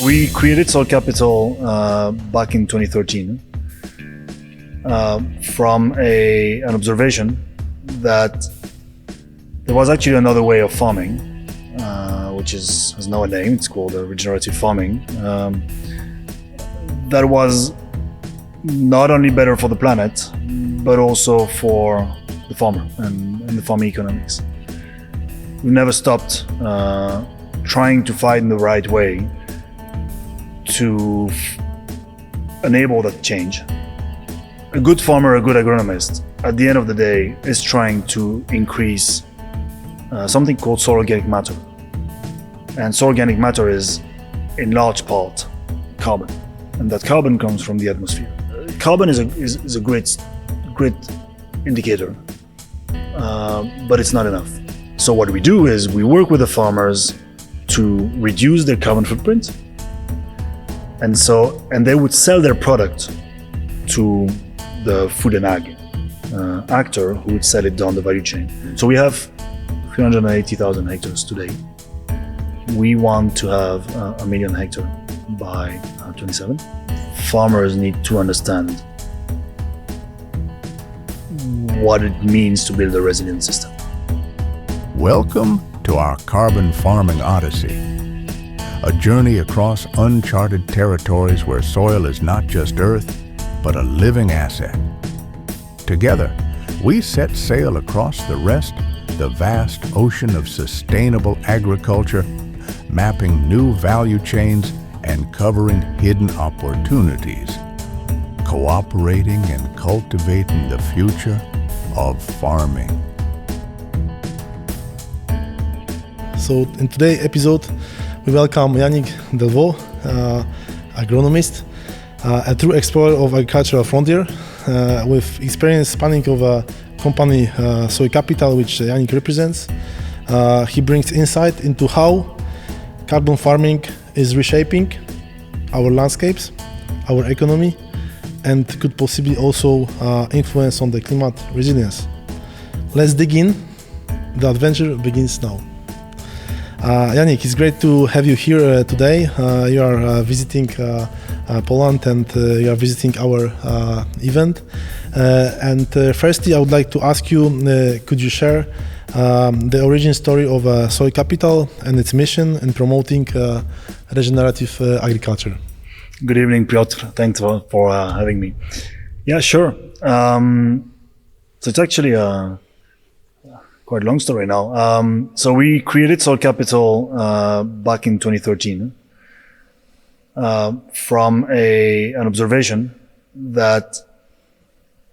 We created Soil Capital back in 2013 from an observation that there was actually another way of farming, which has now a name. It's called regenerative farming. That was not only better for the planet, but also for the farmer and the farming economics. We've never stopped trying to find the right way to enable that change. A good farmer, a good agronomist, at the end of the day, is trying to increase something called soil organic matter. And soil organic matter is, in large part, carbon. And that carbon comes from the atmosphere. Carbon is a great indicator, but it's not enough. So what we do is we work with the farmers to reduce their carbon footprint, and they would sell their product to the food and ag actor who would sell it down the value chain. So we have 380,000 hectares today. We want to have 1 million hectares by 27. Farmers need to understand what it means to build a resilient system. Welcome to our Carbon Farming Odyssey, a journey across uncharted territories where soil is not just earth, but a living asset. Together, we set sail across the vast ocean of sustainable agriculture, mapping new value chains and covering hidden opportunities, cooperating and cultivating the future of farming. So in today's episode, we welcome Yannick Delvaux, agronomist, a true explorer of agricultural frontier, with experience spanning of a company, Soil Capital, which Yannick represents. He brings insight into how carbon farming is reshaping our landscapes, our economy, and could possibly also influence on the climate resilience. Let's dig in. The adventure begins now. Yannick, it's great to have you here today. You are visiting Poland and you are visiting our event. Firstly, I would like to ask you, could you share the origin story of Soil Capital and its mission in promoting regenerative agriculture? Good evening, Piotr. Thanks for having me. Yeah, sure. So it's actually a quite a long story now. So we created Soil Capital back in 2013 from an observation that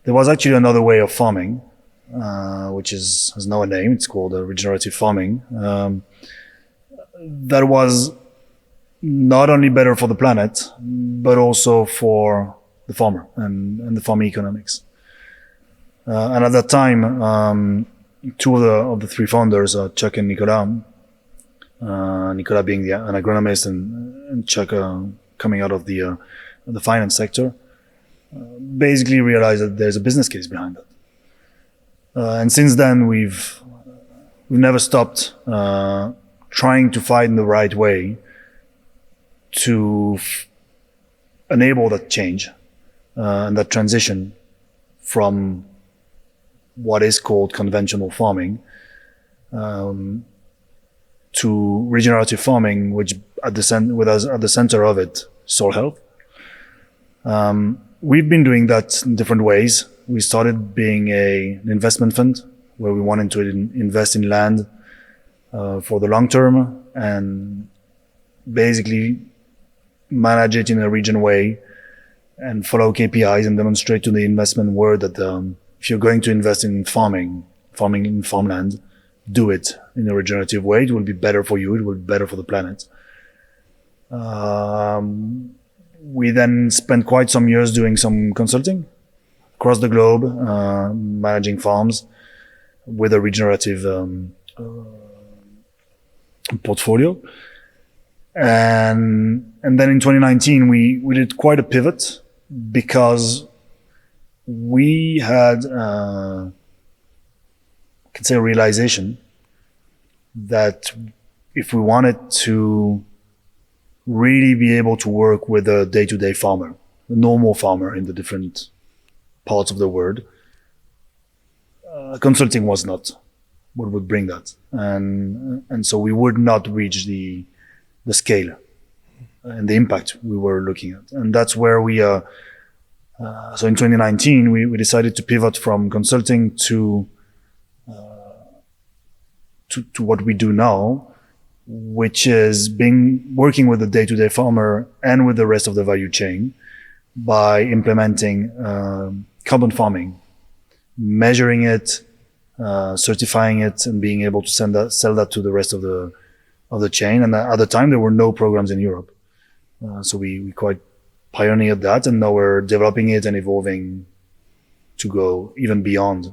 there was actually another way of farming, which has now a name. It's called regenerative farming. That was not only better for the planet, but also for the farmer and the farming economics. And at that time, two of the three founders, Chuck and Nicolas, Nicolas being an agronomist and Chuck coming out of the finance sector, basically realized that there's a business case behind that. And since then, we've never stopped trying to find the right way to enable that change and that transition from what is called conventional farming to regenerative farming, which at the center of it, soil health. We've been doing that in different ways. We started being an investment fund where we wanted to invest in land for the long term and basically manage it in a region way and follow KPIs and demonstrate to the investment world that if you're going to invest in farming in farmland, do it in a regenerative way. It will be better for you. It will be better for the planet. We then spent quite some years doing some consulting across the globe, managing farms with a regenerative portfolio. And then in 2019, we did quite a pivot because we had, I can say, a realization that if we wanted to really be able to work with a day-to-day farmer, a normal farmer in the different parts of the world. Consulting was not what would bring that, and so we would not reach the scale and the impact we were looking at, and that's where we so in 2019 we decided to pivot from consulting to what we do now, which is working with the day-to-day farmer and with the rest of the value chain by implementing carbon farming, measuring it, certifying it, and being able to sell that to the rest of the chain. And at the time, there were no programs in Europe, so we quite pioneered that, and now we're developing it and evolving to go even beyond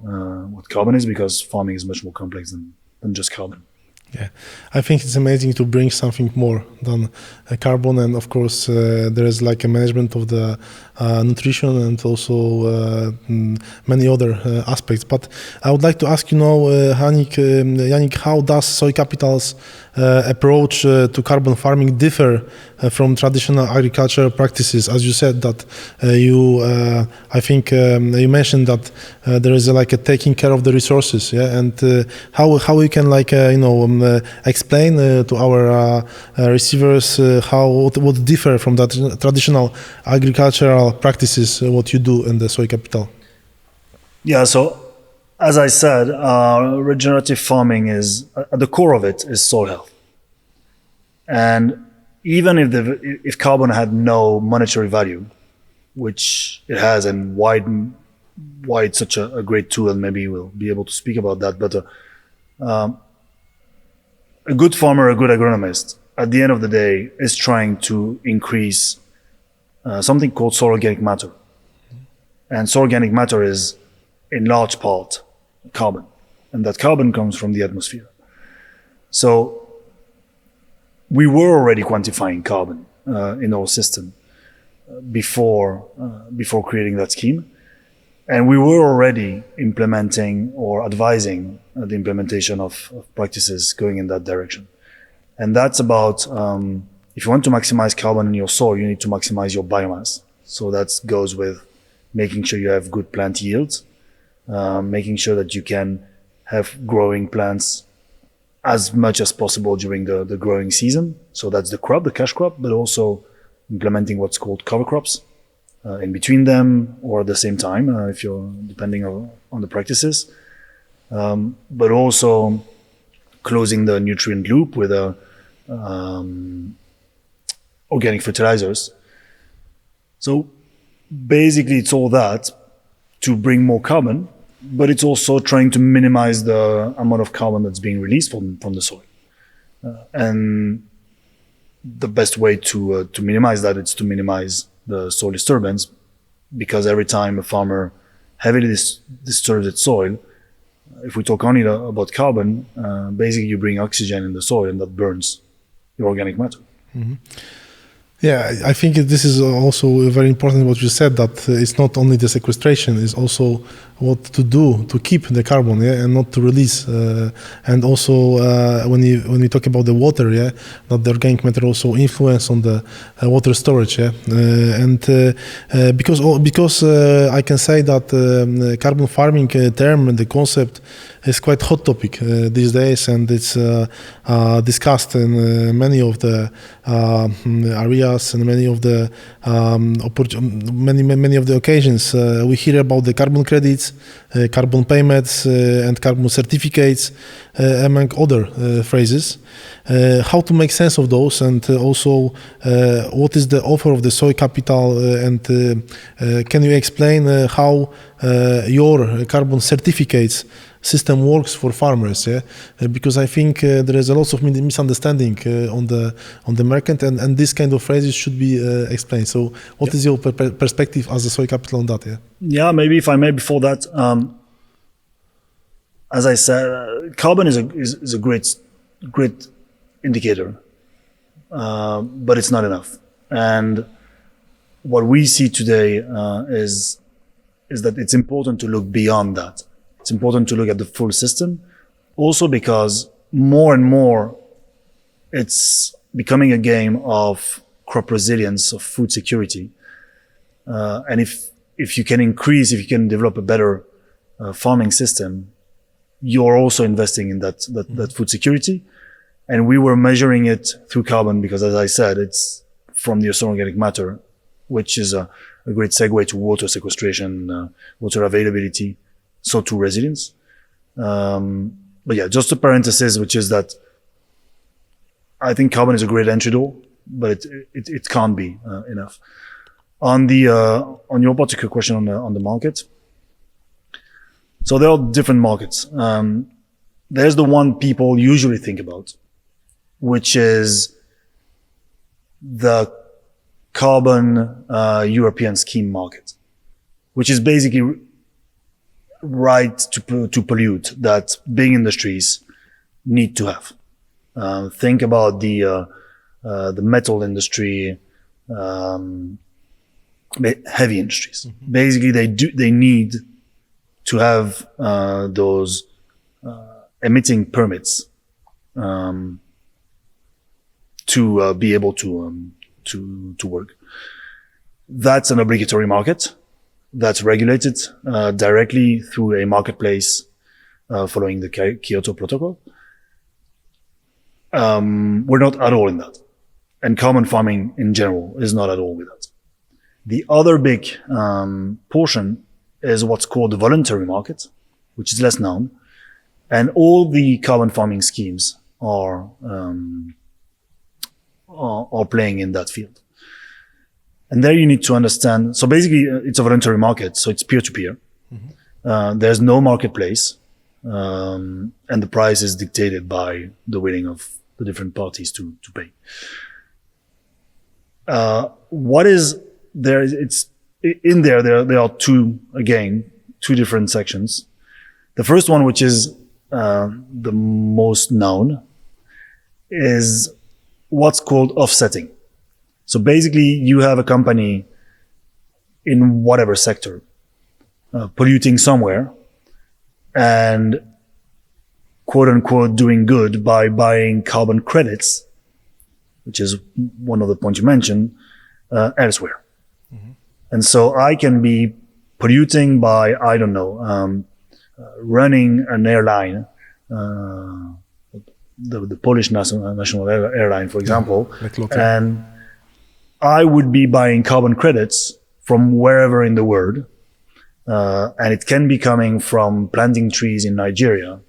what carbon is, because farming is much more complex than just carbon. Yeah, I think it's amazing to bring something more than carbon, and of course there is like a management of the nutrition and also many other aspects. But I would like to ask you now, Yannick, how does Soil Capital's approach to carbon farming differ from traditional agricultural practices? As you said that I think you mentioned that there is like a taking care of the resources, yeah, and how we can like explain to our receivers what differ from that traditional agricultural practices, what you do in the Soil Capital. Yeah, so as I said, regenerative farming is at the core of it is soil health, and even if carbon had no monetary value, which it has, and why it's such a great tool, and maybe we'll be able to speak about that, but a good farmer, a good agronomist, at the end of the day, is trying to increase something called soil organic matter. And soil organic matter is, in large part, carbon. And that carbon comes from the atmosphere. So we were already quantifying carbon in our system before creating that scheme. And we were already implementing or advising the implementation of practices going in that direction. And that's about, if you want to maximize carbon in your soil, you need to maximize your biomass. So that goes with making sure you have good plant yields, making sure that you can have growing plants as much as possible during the growing season. So that's the crop, the cash crop, but also implementing what's called cover crops. In between them or at the same time, if you're depending on the practices, but also closing the nutrient loop with organic fertilizers. So basically, it's all that to bring more carbon, but it's also trying to minimize the amount of carbon that's being released from the soil. And the best way to minimize that is to minimize the soil disturbance, because every time a farmer heavily disturbs its soil, if we talk only about carbon, basically you bring oxygen in the soil and that burns your organic matter. Mm-hmm. Yeah, I think this is also very important what you said, that it's not only the sequestration, it's also what to do to keep the carbon, yeah, and not to release. And also when you talk about the water, yeah, that the organic matter also influence on the water storage, yeah, and because I can say that carbon farming term and the concept is quite hot topic these days, and it's discussed in many of the areas and many of the many of the occasions. We hear about the carbon credits, carbon payments, and carbon certificates, among other phrases. How to make sense of those, and also what is the offer of the Soil Capital, and can you explain how your carbon certificates system works for farmers? Yeah, because I think there is a lot of misunderstanding on the market, and this kind of phrases should be explained. So, what is your perspective as a Soil Capital on that? Yeah. Yeah, maybe if I may before that, as I said, carbon is a great indicator, but it's not enough. And what we see today is that it's important to look beyond that. It's important to look at the full system, also because more and more it's becoming a game of crop resilience, of food security. And if you can develop a better farming system, you're also investing in that food security. And we were measuring it through carbon because, as I said, it's from the organic matter, which is a great segue to water sequestration, water availability, so to resilience. But yeah, just a parenthesis, which is that I think carbon is a great entry door, but it can't be enough. On your particular question on the market, so there are different markets. There's the one people usually think about, which is the carbon European scheme market, which is basically right to pollute that big industries need to have. Think about the metal industry, heavy industries. Mm-hmm. Basically, they need to have those emitting permits to be able to work. That's an obligatory market that's regulated directly through a marketplace following the Kyoto Protocol. We're not at all in that. And carbon farming in general is not at all with that. The other big portion is what's called the voluntary market, which is less known. And all the carbon farming schemes are playing in that field. And there you need to understand. So basically, it's a voluntary market, so it's peer-to-peer. Mm-hmm. There's no marketplace, and the price is dictated by the willing of the different parties to pay. What is there? It's in there. There are two different sections. The first one, which is the most known, is what's called offsetting. So basically, you have a company in whatever sector polluting somewhere and quote unquote doing good by buying carbon credits, which is one of the points you mentioned, elsewhere. Mm-hmm. And so I can be polluting by, I don't know, running an airline, the Polish national airline, for example, and I would be buying carbon credits from wherever in the world, and it can be coming from planting trees in Nigeria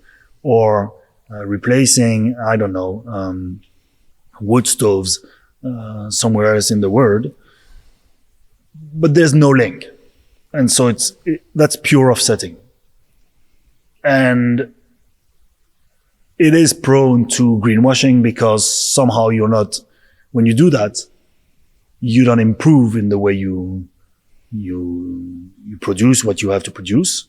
or replacing, I don't know, wood stoves somewhere else in the world, but there's no link, and so that's pure offsetting, and it is prone to greenwashing because somehow when you do that, you don't improve in the way you produce what you have to produce,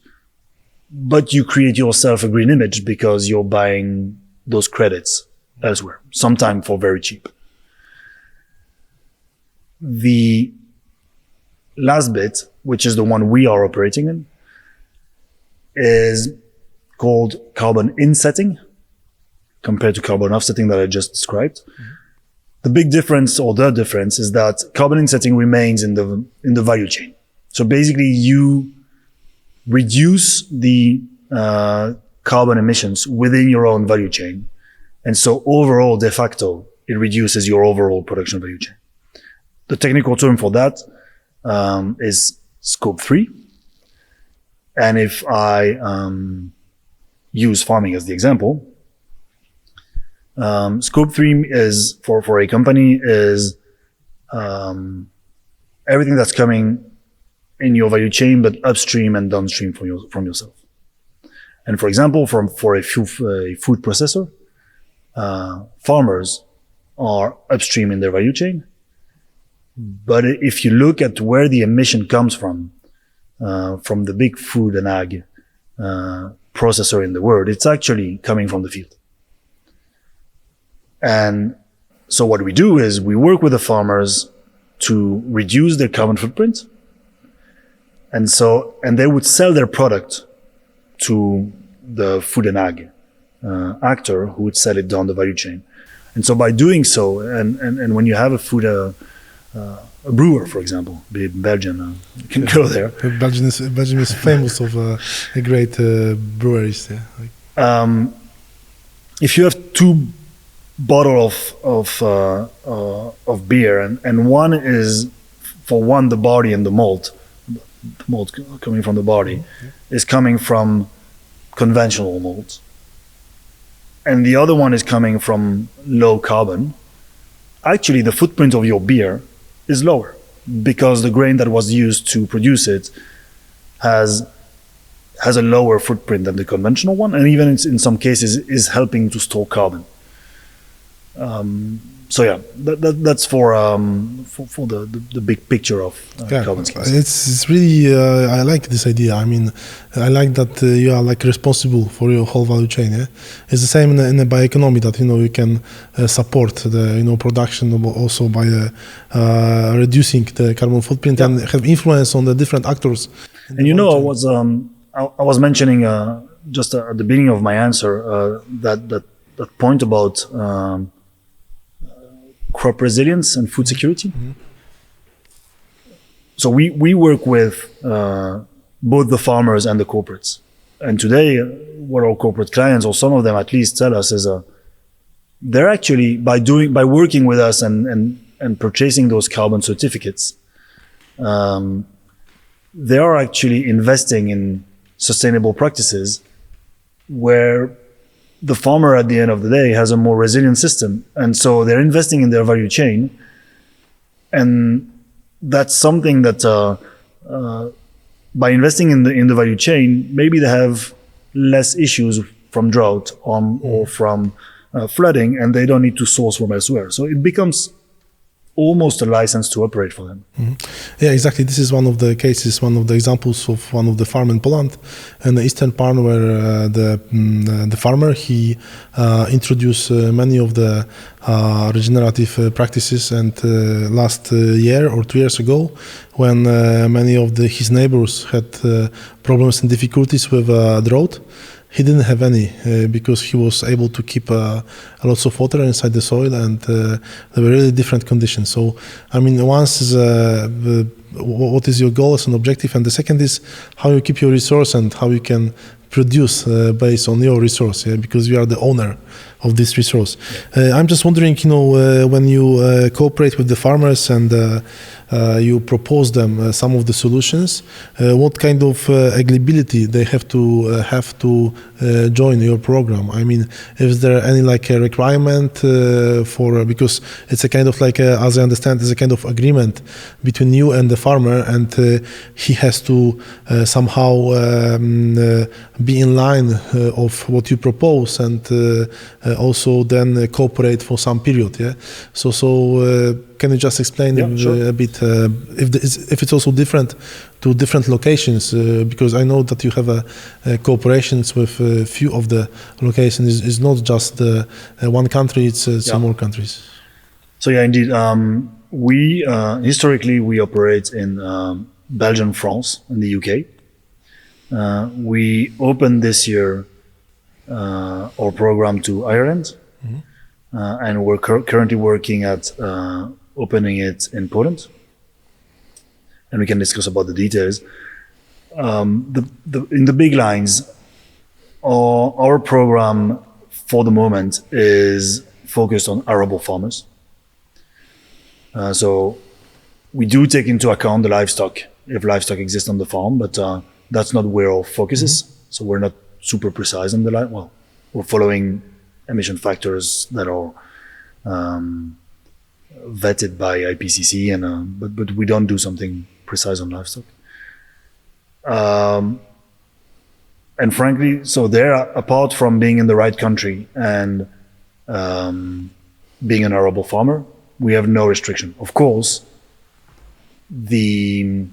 but you create yourself a green image because you're buying those credits elsewhere, sometimes for very cheap. The last bit, which is the one we are operating in, is called carbon insetting compared to carbon offsetting that I just described. Mm-hmm. The big difference, or the difference, is that carbon insetting remains in the value chain. So basically, you reduce the carbon emissions within your own value chain, and so overall, de facto, it reduces your overall production value chain. The technical term for that is Scope 3. And if I use farming as the example, Scope 3 is for a company is everything that's coming in your value chain, but upstream and downstream from yourself. And for example, for a food processor, farmers are upstream in their value chain. But if you look at where the emission comes from the big food and ag processor in the world, it's actually coming from the field. And so what we do is we work with the farmers to reduce their carbon footprint. And they would sell their product to the food and ag actor who would sell it down the value chain. And so by doing so, and when you have a food, a brewer, for example, be it Belgian, you can go there. Belgium is famous of a great breweries. Yeah. If you have 2 bottles of beer, and one is, for one, the body and the malt coming from the body is coming from conventional malt, and the other one is coming from low carbon, actually the footprint of your beer is lower, because the grain that was used to produce it has a lower footprint than the conventional one, and even in some cases is helping to store carbon. So yeah, that's for the big picture of carbon skins. It's really I like this idea. I mean, I like that you are like responsible for your whole value chain. Yeah? It's the same in the bioeconomy, that you can support the production also by reducing the carbon footprint and have influence on the different actors. And I was mentioning just at the beginning of my answer that point about crop resilience and food security. Mm-hmm. So we work with both the farmers and the corporates. And today, what our corporate clients, or some of them at least, tell us is they're actually, by working with us and purchasing those carbon certificates, they are actually investing in sustainable practices where the farmer at the end of the day has a more resilient system. And so they're investing in their value chain. And that's something that by investing in the value chain, maybe they have less issues from drought or from flooding, and they don't need to source from elsewhere. So it becomes almost a license to operate for them. Mm-hmm. Yeah, exactly. This is one of the cases, one of the examples of one of the farm in Poland, in the eastern part, where the farmer, he introduced many of the regenerative practices, and last year or 2 years ago, when many of his neighbors had problems and difficulties with drought, he didn't have any because he was able to keep lots of water inside the soil, and there were really different conditions. So, I mean, once is what is your goal as an objective, and the second is how you keep your resource and how you can produce based on your resource, because you are the owner of this resource. I'm just wondering, when you cooperate with the farmers and you propose them some of the solutions, what kind of eligibility they have to join your program? I mean, is there any a requirement for, because it's a kind of as I understand, it's a kind of agreement between you and the farmer, and he has to somehow be in line of what you propose, and also then cooperate for some period. Yeah. So can you just explain a bit if it's also different to different locations? Because I know that you have cooperations with a few of the locations. It's not just one country; it's some more countries. So yeah, indeed. We historically we operate in Belgium, France, and the UK. We opened this year our program to Ireland, and we're currently working at opening it in Poland, and we can discuss about the details. In the big lines, our program for the moment is focused on arable farmers. So we do take into account the livestock, if livestock exists on the farm, but that's not where our focus is. So we're not super precise on the line. Well, we're following emission factors that are vetted by IPCC, and but we don't do something precise on livestock. And frankly, so there, apart from being in the right country and being an arable farmer, we have no restriction. Of course, the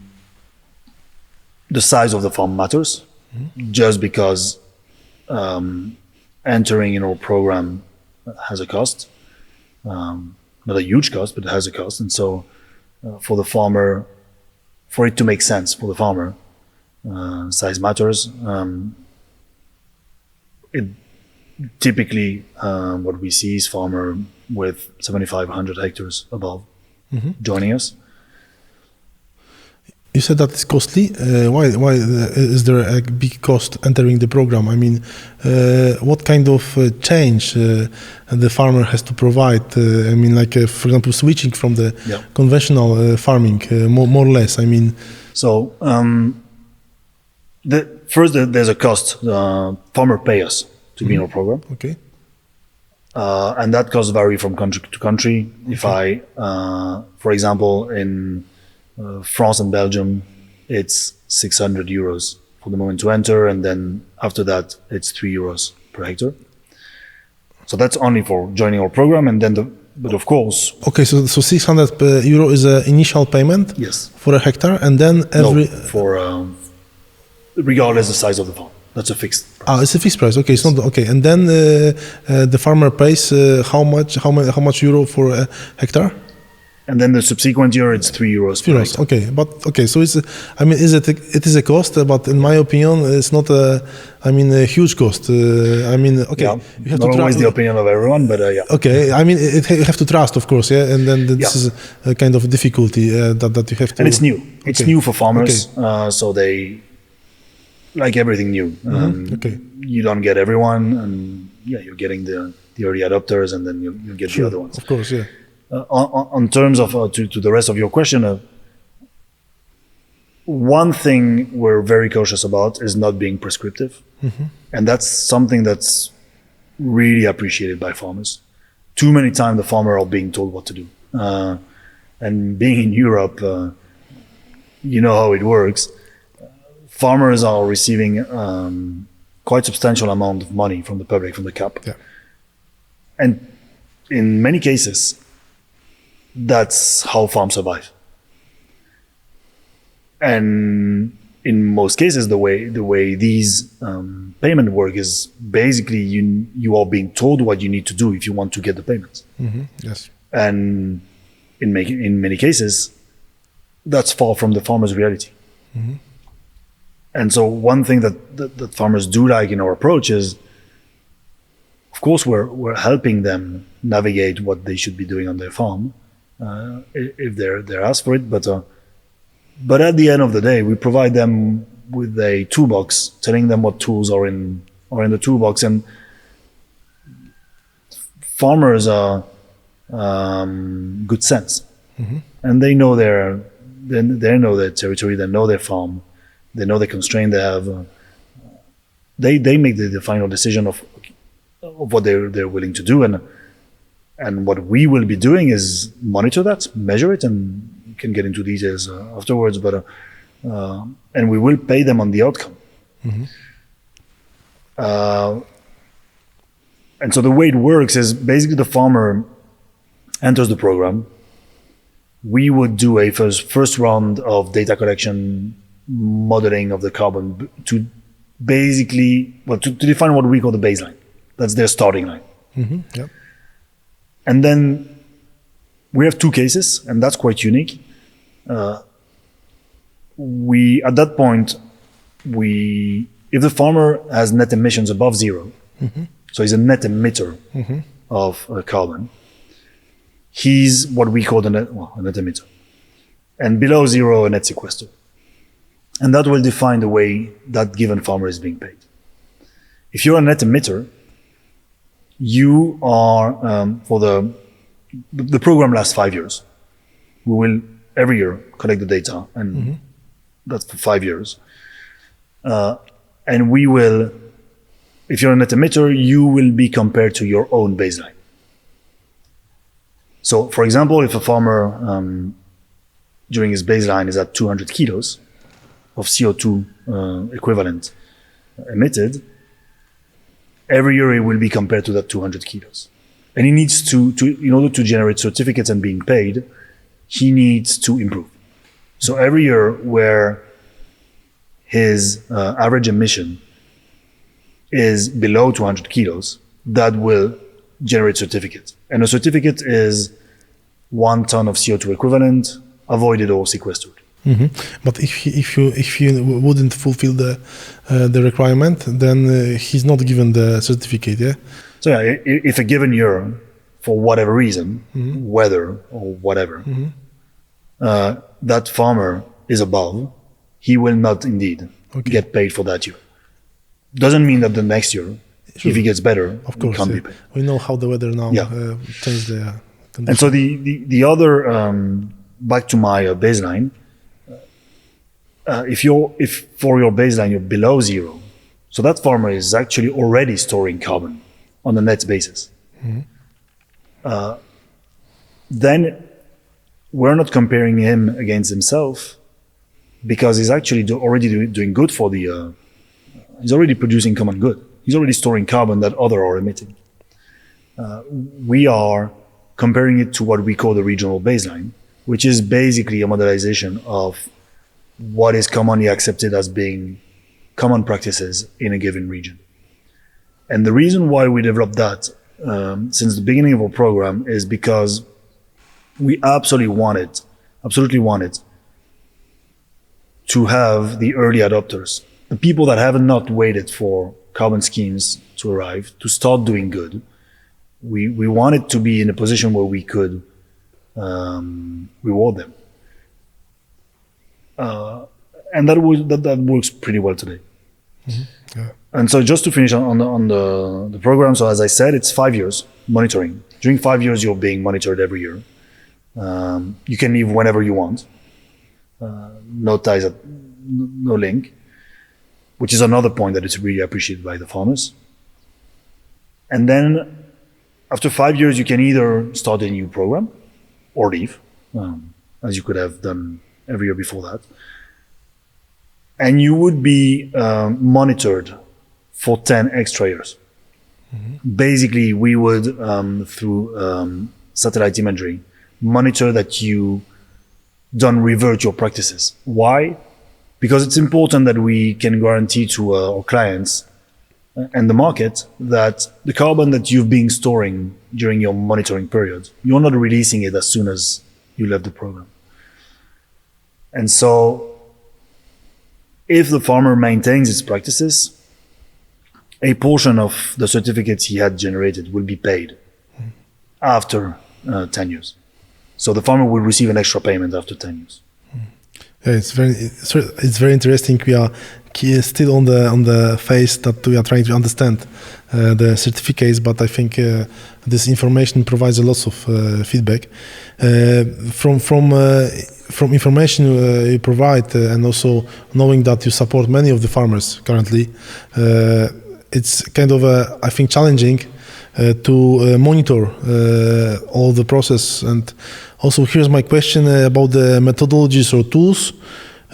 size of the farm matters, just because entering in our program has a cost. Not a huge cost, but it has a cost. And so for the farmer, for it to make sense for the farmer, size matters. It typically, what we see is farmer with 7,500 hectares above joining us. You said that it's costly. Why is there a big cost entering the program? I mean, what kind of change the farmer has to provide? I mean, like, for example, switching from the conventional farming, more or less. I mean, so first there's a cost. Farmer pay us to be in our program. Okay. And that costs vary from country to country. If I, for example, in France and Belgium, it's 600 euros for the moment to enter, and then after that, it's 3 euros per hectare. So that's only for joining our program, and then but of course. Okay, so 600 euro is an initial payment. Yes. For a hectare, and then regardless the size of the farm. That's a fixed price. It's a fixed price. Okay, it's not okay. And then the farmer pays how much euro for a hectare? And then the subsequent year, it's 3 euros per hectare. Okay, so it's. I mean, it is a cost, but in my opinion, it's not a huge cost. I mean, okay, you have not always the opinion of everyone, but yeah. Okay, I mean, you have to trust, of course, yeah, and then this is a kind of difficulty that you have to. And it's new. It's new for farmers, so they. Like everything new, you don't get everyone, and you're getting the early adopters, and then you get the other ones. Of course, yeah. On terms of to the rest of your question, one thing we're very cautious about is not being prescriptive, and that's something that's really appreciated by farmers. Too many times the farmer are being told what to do, and being in Europe, you know how it works. Farmers are receiving quite substantial amount of money from the public, from the CAP. Yeah. And in many cases, that's how farms survive. And in most cases, the way these payment work is basically you are being told what you need to do if you want to get the payments. Yes. And in many cases, that's far from the farmer's reality. And so one thing that farmers do like in our approach is, of course, we're helping them navigate what they should be doing on their farm if they're asked for it. But at the end of the day, we provide them with a toolbox, telling them what tools are in the toolbox. And farmers are good sense, and they know their territory, they know their farm. They know the constraint they have. They make the final decision of what they're willing to do, and what we will be doing is monitor that, measure it, and we can get into details afterwards. But and we will pay them on the outcome. And so the way it works is basically the farmer enters the program. We would do a first round of data collection, modeling of the carbon to basically, to define what we call the baseline. That's their starting line. And then we have two cases, and that's quite unique. At that point, if the farmer has net emissions above zero, so he's a net emitter of carbon, he's what we call a net emitter. And below zero, a net sequester. And that will define the way that given farmer is being paid. If you're a net emitter, you are, for the program lasts 5 years. We will every year collect the data, and that's for 5 years. And we will, if you're a net emitter, you will be compared to your own baseline. So, for example, if a farmer during his baseline is at 200 kilos of CO2 equivalent emitted, every year he will be compared to that 200 kilos. And he needs to in order to generate certificates and being paid, he needs to improve. So every year where his average emission is below 200 kilos, that will generate certificates. And a certificate is 1 ton of CO2 equivalent, avoided or sequestered. But if you wouldn't fulfill the requirement, then he's not given the certificate, yeah? So yeah, if a given year for whatever reason, weather or whatever, that farmer is above, he will not indeed get paid for that year. Doesn't mean that the next year, if he gets better, of course, he can't be paid. We know how the weather now changed the conditions. And so the other, back to my baseline, if for your baseline you're below zero, so that farmer is actually already storing carbon on a net basis. Then we're not comparing him against himself, because he's actually already doing good for the, he's already producing common good. He's already storing carbon that others are emitting. We are comparing it to what we call the regional baseline, which is basically a modelization of what is commonly accepted as being common practices in a given region. And the reason why we developed that since the beginning of our program is because we absolutely wanted to have the early adopters, the people that have not waited for carbon schemes to arrive, to start doing good. We wanted to be in a position where we could reward them. And that works pretty well today. And so just to finish on the program, so as I said, it's 5 years monitoring. During 5 years, you're being monitored every year. You can leave whenever you want. No ties, no link, which is another point that is really appreciated by the farmers. And then after 5 years, you can either start a new program or leave, as you could have done every year before that. And you would be monitored for 10 extra years. Basically, we would, through satellite imagery, monitor that you don't revert your practices. Why? Because it's important that we can guarantee to our clients and the market that the carbon that you've been storing during your monitoring period, you're not releasing it as soon as you left the program. And so if the farmer maintains its practices, a portion of the certificates he had generated will be paid after 10 years. So the farmer will receive an extra payment after 10 years. Yeah, it's very interesting. We are still on the phase that we are trying to understand the certificates, but I think this information provides a lot of feedback from information you provide, and also knowing that you support many of the farmers currently. It's kind of I think challenging to monitor all the process. And also here's my question about the methodologies or tools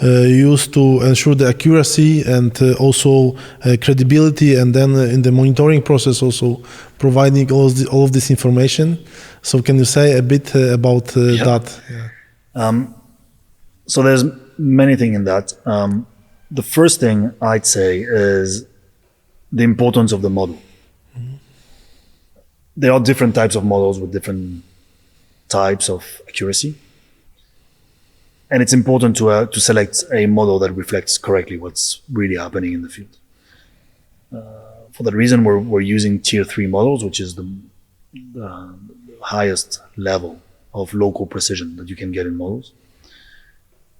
used to ensure the accuracy and also credibility, and then in the monitoring process also providing all of this information. So can you say a bit about that? Yeah. So there's many things in that. The first thing I'd say is the importance of the model. There are different types of models with different types of accuracy. And it's important to select a model that reflects correctly what's really happening in the field. For that reason, we're using tier 3 models, which is the highest level of local precision that you can get in models.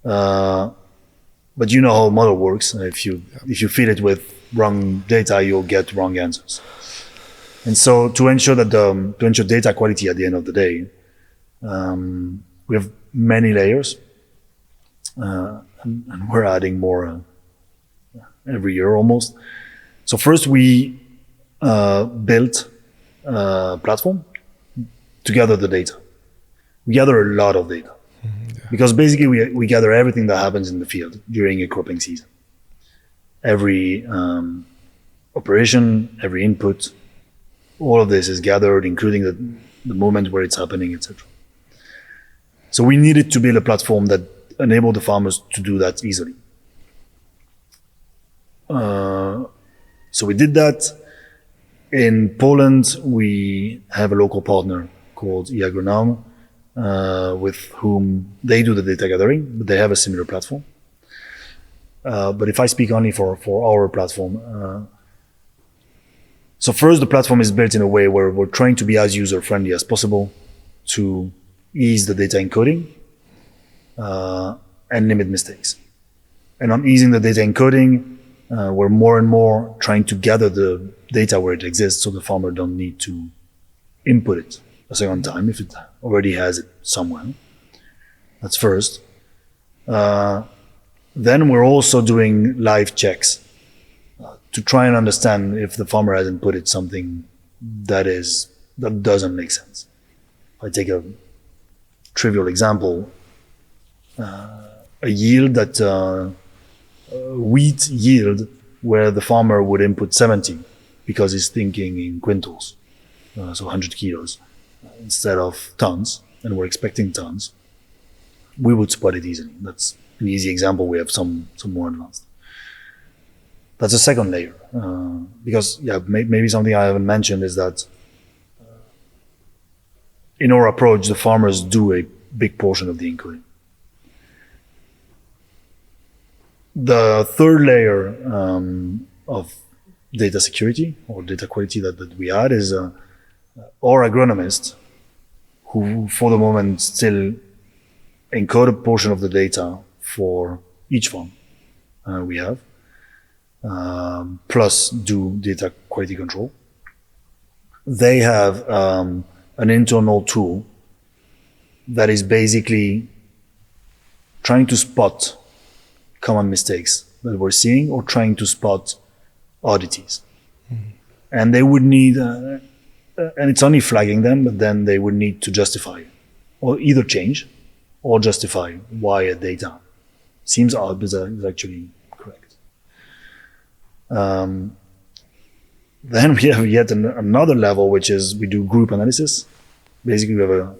But you know how a model works. If you feed it with wrong data, you'll get wrong answers. And so to ensure data quality at the end of the day, we have many layers, and we're adding more every year almost. So first we built a platform to gather the data. We gather a lot of data. Because basically we gather everything that happens in the field during a cropping season. Every operation, every input, all of this is gathered, including the moment where it's happening, etc. So we needed to build a platform that enabled the farmers to do that easily. So we did that. In Poland, we have a local partner called IUNG-PIB, with whom they do the data gathering, but they have a similar platform. But if I speak only for our platform, So first, the platform is built in a way where we're trying to be as user-friendly as possible to ease the data encoding and limit mistakes. And on easing the data encoding, we're more and more trying to gather the data where it exists so the farmer don't need to input it a second time if it already has it somewhere. That's first. Then we're also doing live checks to try and understand if the farmer hasn't put it something that doesn't make sense. If I take a trivial example, a yield that wheat yield where the farmer would input 70 because he's thinking in quintals, so 100 kilos instead of tons, and we're expecting tons, we would spot it easily. That's an easy example. We have some more advanced. That's a second layer, because maybe something I haven't mentioned is that in our approach, the farmers do a big portion of the encoding. The third layer of data security or data quality that we add is our agronomists, who for the moment still encode a portion of the data for each farm we have, plus do data quality control. They have an internal tool that is basically trying to spot common mistakes that we're seeing or trying to spot oddities. Mm-hmm. And they would need, and it's only flagging them, but then they would need to justify or either change or justify why a data seems odd but is actually correct. Then we have yet another level, which is we do group analysis. Basically, we have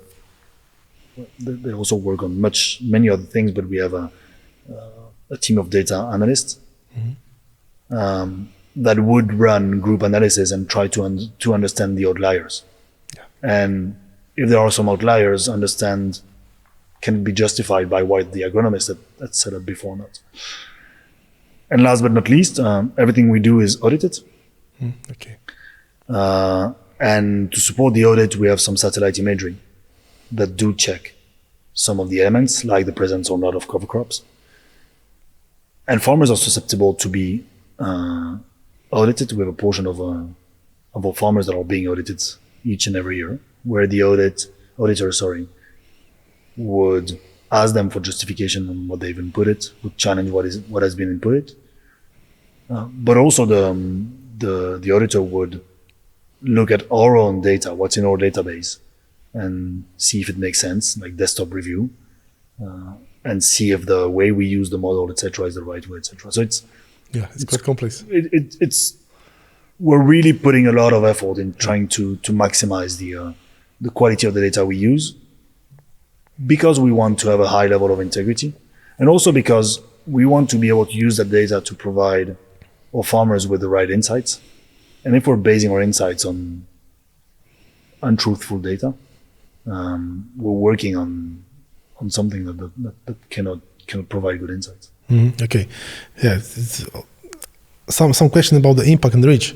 they also work on many other things, but we have a team of data analysts that would run group analysis and try to understand the outliers. Yeah. And if there are some outliers, can be justified by what the agronomist had set up before or not. And last but not least, everything we do is audited. Okay. And to support the audit, we have some satellite imagery that do check some of the elements, like the presence or not of cover crops. And farmers are susceptible to be audited. We have a portion of our farmers that are being audited each and every year, where the auditor would ask them for justification on what they've inputted, would challenge what has been inputted. But also the auditor would look at our own data, what's in our database, and see if it makes sense, like desktop review, and see if the way we use the model, etc., is the right way, etc. So it's quite complex. We're really putting a lot of effort in trying to maximize the quality of the data we use, because we want to have a high level of integrity, and also because we want to be able to use that data to provide our farmers with the right insights. And if we're basing our insights on untruthful data, we're working on something that cannot provide good insights. Mm-hmm. Okay, yeah. Some question about the impact and reach.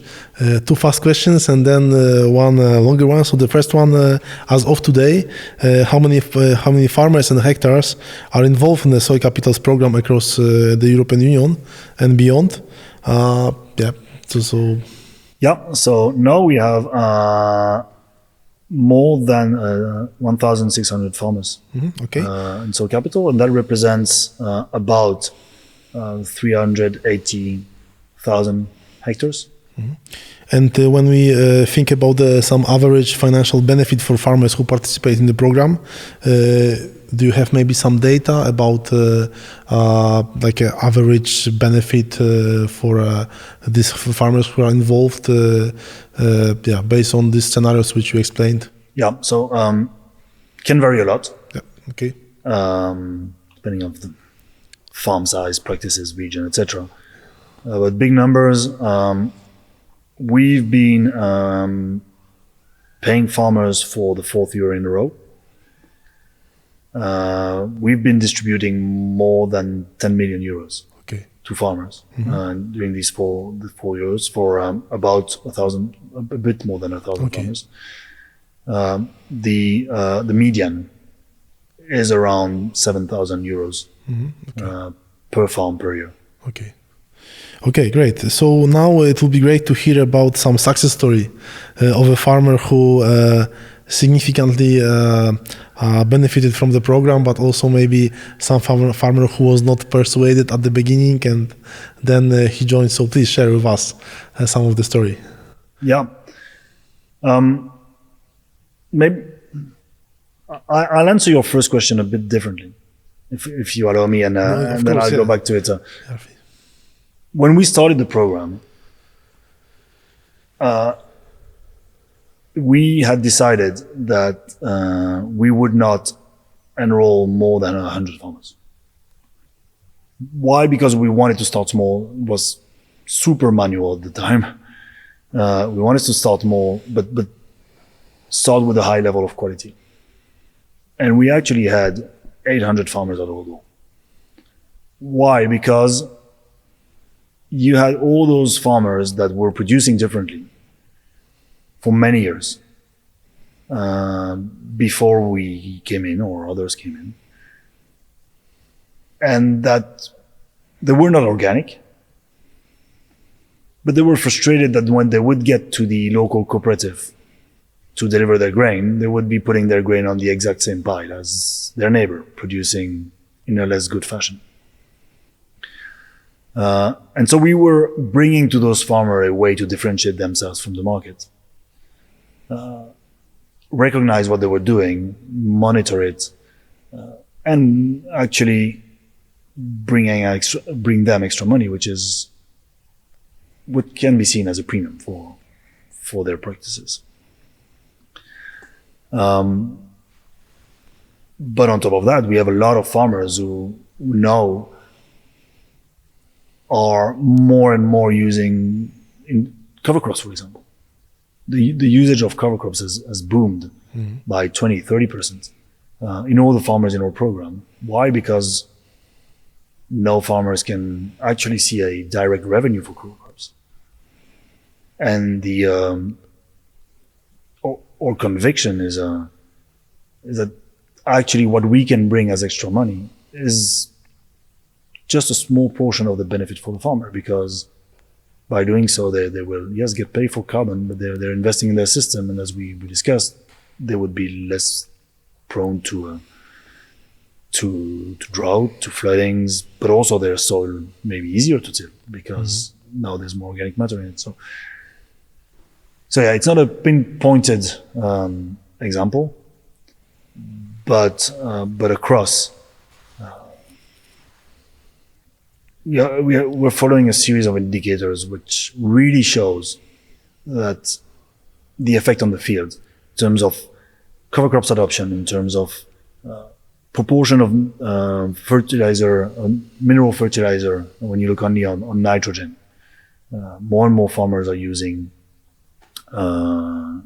Two fast questions and then one longer one. So the first one, as of today, how many farmers and hectares are involved in the Soil Capital's program across the European Union and beyond? So now we have more than 1,600 farmers in Soil Capital, and that represents about 380,000 hectares. Mm-hmm. And when we think about some average financial benefit for farmers who participate in the program, do you have maybe some data about like an average benefit for these farmers who are involved, based on these scenarios which you explained? Yeah, so can vary a lot. Yeah. Okay. Depending on the farm size, practices, region, etc. But big numbers. We've been paying farmers for the fourth year in a row. We've been distributing more than 10 million euros to farmers during these 4 years for about a bit more than 1,000 farmers. The median is around 7,000 euros per farm per year. Okay, great. So now it will be great to hear about some success story of a farmer who significantly benefited from the program, but also maybe some farmer who was not persuaded at the beginning and then he joined. So please share with us some of the story. Yeah. Maybe I'll answer your first question a bit differently, if you allow me, and then I'll go back to it. When we started the program, we had decided that we would not enroll more than 100 farmers. Why? Because we wanted to start small. It was super manual at the time. We wanted to start small, but start with a high level of quality. And we actually had 800 farmers at our door. Why? Because you had all those farmers that were producing differently for many years before we came in or others came in. And that they were not organic, but they were frustrated that when they would get to the local cooperative to deliver their grain, they would be putting their grain on the exact same pile as their neighbor, producing in a less good fashion. And so we were bringing to those farmers a way to differentiate themselves from the market, recognize what they were doing, monitor it, and actually bring them extra money, which can be seen as a premium for their practices. But on top of that, we have a lot of farmers who now are more and more using in cover crops, for example. The usage of cover crops has boomed by 20-30% in all the farmers in our program. Why? Because now farmers can actually see a direct revenue for cover crops. And our conviction is that actually what we can bring as extra money is just a small portion of the benefit for the farmer, because by doing so, they will, yes, get paid for carbon, but they're investing in their system. And as we discussed, they would be less prone to drought, to floodings, but also their soil may be easier to till because now there's more organic matter in it. So yeah, it's not a pinpointed example, but across. We're following a series of indicators which really shows that the effect on the field in terms of cover crops adoption, in terms of proportion of fertilizer, mineral fertilizer, when you look only on nitrogen, more and more farmers are using a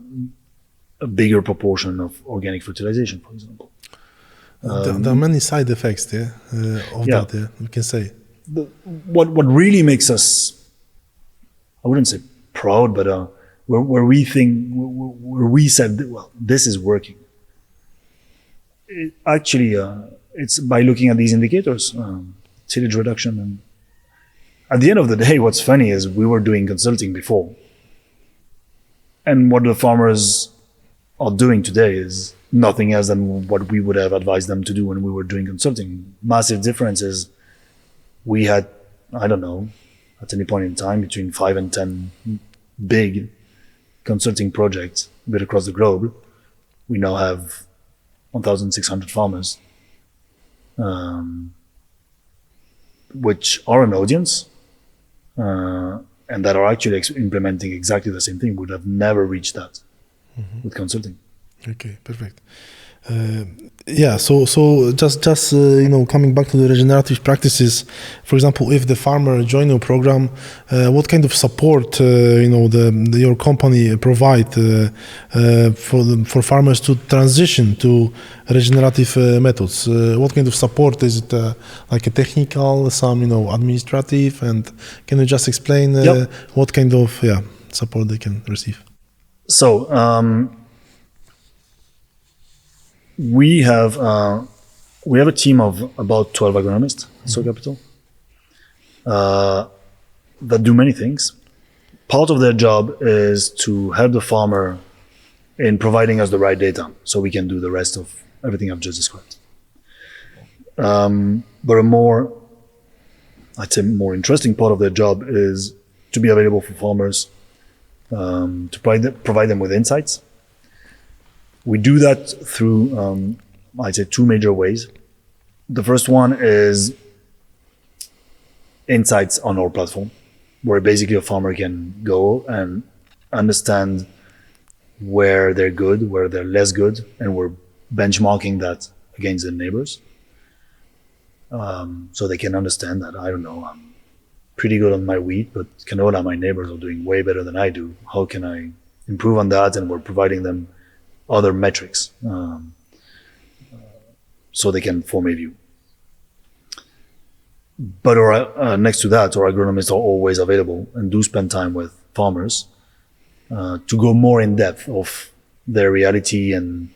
bigger proportion of organic fertilization, for example. There are many side effects there of that, we can say. What really makes us, I wouldn't say proud, but where we said, well, this is working. It's by looking at these indicators, tillage reduction. And at the end of the day, what's funny is we were doing consulting before. And what the farmers are doing today is nothing else than what we would have advised them to do when we were doing consulting. Massive difference is we had, I don't know, at any point in time, between 5 and 10 big consulting projects a bit across the globe. We now have 1,600 farmers, which are an audience, and that are actually implementing exactly the same thing. Would have never reached that with consulting. Okay, perfect. Yeah, so just coming back to the regenerative practices, for example, if the farmer join your program, what kind of support your company provide for farmers to transition to regenerative methods? What kind of support is it? Like a technical, some administrative, and can you just explain what kind of support they can receive? So. We have a team of about 12 agronomists at Soil Capital that do many things. Part of their job is to help the farmer in providing us the right data so we can do the rest of everything I've just described. But a more interesting part of their job is to be available for farmers, to provide them with insights. We do that through, two major ways. The first one is insights on our platform, where basically a farmer can go and understand where they're good, where they're less good, and we're benchmarking that against their neighbors. So they can understand that, I don't know, I'm pretty good on my wheat, but canola, my neighbors are doing way better than I do. How can I improve on that? And we're providing them other metrics so they can form a view. But next to that, our agronomists are always available and do spend time with farmers to go more in depth of their reality and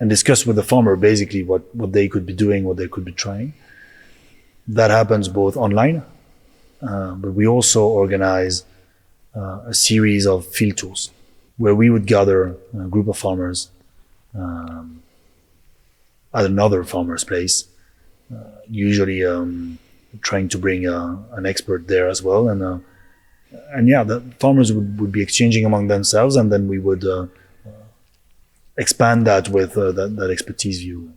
discuss with the farmer basically what they could be doing, what they could be trying. That happens both online, but we also organize a series of field tours where we would gather a group of farmers at another farmer's place, usually trying to bring an expert there as well. And the farmers would be exchanging among themselves, and then we would expand that with that expertise view.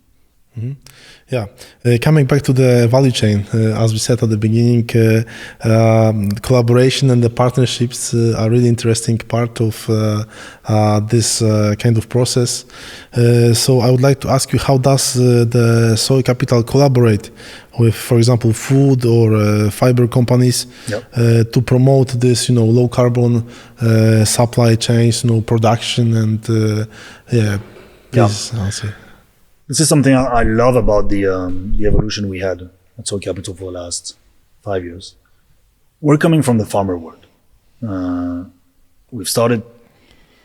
Mm-hmm. Yeah, coming back to the value chain, as we said at the beginning, collaboration and the partnerships are really interesting part of this kind of process. So I would like to ask you, how does the Soil Capital collaborate with, for example, food or fiber companies to promote this, low carbon supply chains, production, and please answer. This is something I love about the evolution we had at Soil Capital for the last 5 years. We're coming from the farmer world. We've started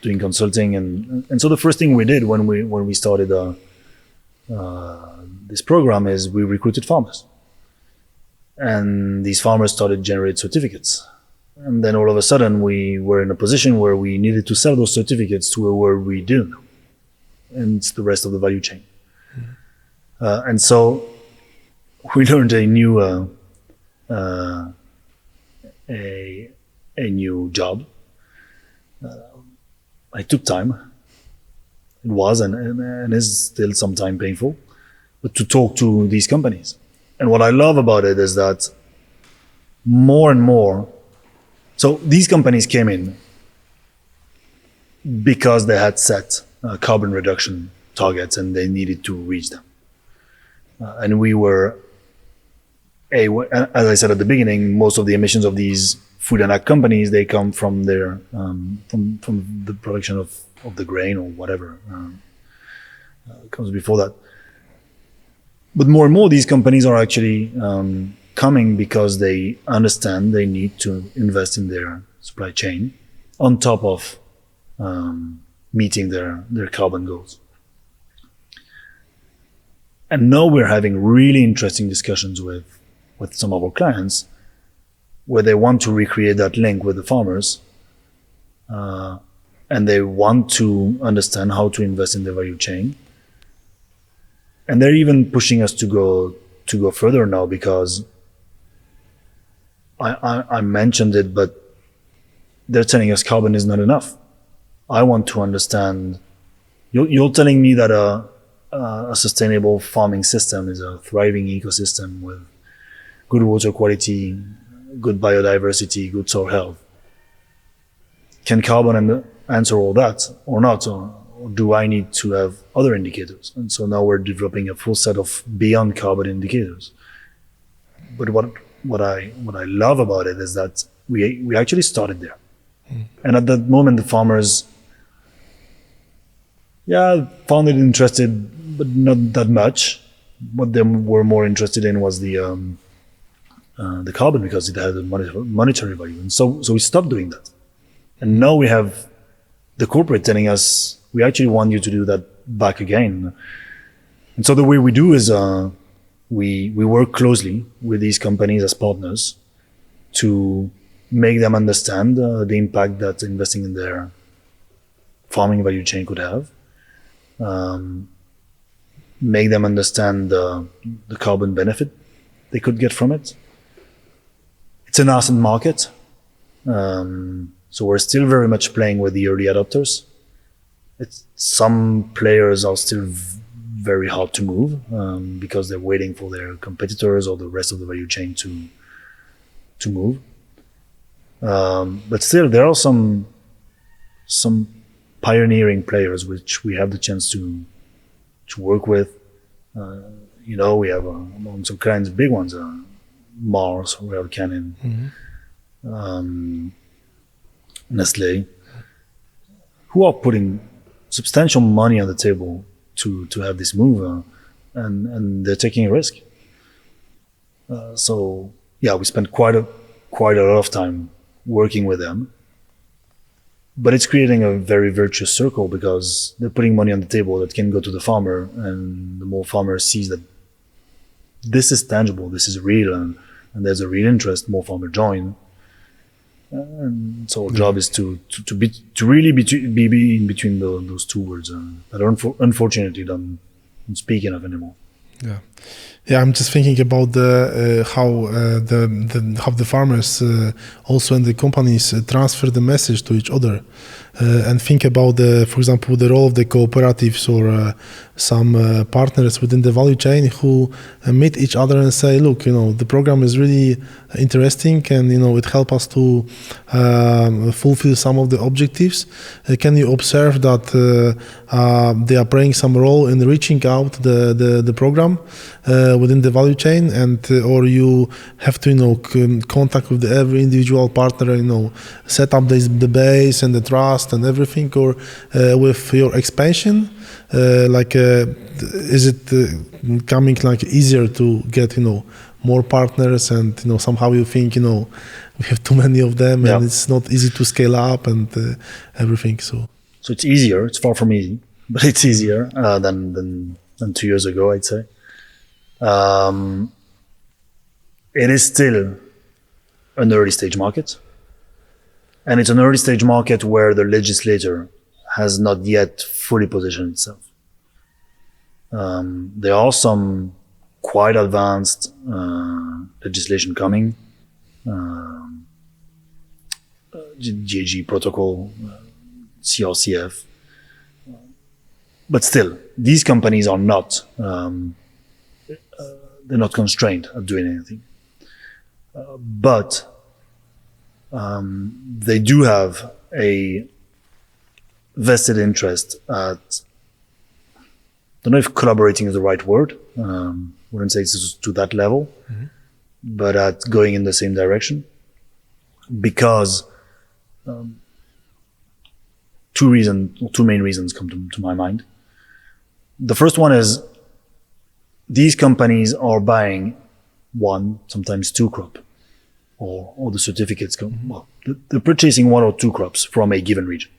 doing consulting, and so the first thing we did when we started this program is we recruited farmers, and these farmers started to generate certificates. And then all of a sudden we were in a position where we needed to sell those certificates to a world we didn't know, and it's the rest of the value chain. And so we learned a new job. It took time. It was and is still sometimes painful, but to talk to these companies. And what I love about it is that more and more, so these companies came in because they had set carbon reduction targets and they needed to reach them. And we were, as I said at the beginning, most of the emissions of these food and ag companies, they come from their from the production of the grain or whatever comes before that. But more and more, these companies are actually coming because they understand they need to invest in their supply chain on top of meeting their carbon goals. And now we're having really interesting discussions with some of our clients where they want to recreate that link with the farmers, and they want to understand how to invest in the value chain. And they're even pushing us to go further now, because I mentioned it, but they're telling us carbon is not enough. I want to understand. You're telling me that a sustainable farming system is a thriving ecosystem with good water quality, good biodiversity, good soil health. Can carbon answer all that or not? or do I need to have other indicators? And so now we're developing a full set of beyond carbon indicators. But what I love about it is that we actually started there. And at that moment, the farmers, found it interested, but not that much. What they were more interested in was the carbon, because it had a monetary value. And so we stopped doing that. And now we have the corporate telling us, we actually want you to do that back again. And so the way we do is we work closely with these companies as partners to make them understand the impact that investing in their farming value chain could have. Make them understand the carbon benefit they could get from it. It's an asset market. So we're still very much playing with the early adopters. Some players are still very hard to move because they're waiting for their competitors or the rest of the value chain to move. But still, there are some pioneering players which we have the chance to work with. We have among some kinds of big ones, Mars, we have Canon, Nestle, who are putting substantial money on the table to have this move, and they're taking a risk. We spent quite a lot of time working with them, but it's creating a very virtuous circle because they're putting money on the table that can go to the farmer, and the more farmer sees that this is tangible, this is real, and there's a real interest, more farmers join. And so our job is to really be in between those two worlds that unfortunately don't speak enough anymore. Yeah, I'm just thinking about how the farmers also and the companies transfer the message to each other, and think about for example, the role of the cooperatives or some partners within the value chain who meet each other and say, look, the program is really interesting, and it helps us to fulfill some of the objectives. Can you observe that they are playing some role in reaching out the program within the value chain, and or you have to contact with every individual partner, set up the base and the trust and everything, or with your expansion, is it coming easier to get more partners, and somehow you think we have too many of them, and it's not easy to scale up and everything. So it's easier. It's far from easy, but it's easier than 2 years ago, I'd say. It is still an early stage market, and it's an early stage market where the legislator has not yet fully positioned itself. There are some quite advanced legislation coming, GAG protocol, CRCF, but still, these companies are not. They're not constrained at doing anything, but they do have a vested interest at, I don't know if collaborating is the right word, wouldn't say it's to that level, but at going in the same direction, because two main reasons come to my mind. The first one is these companies are buying one, sometimes two crop, or the certificates come. Well, they're purchasing one or two crops from a given region,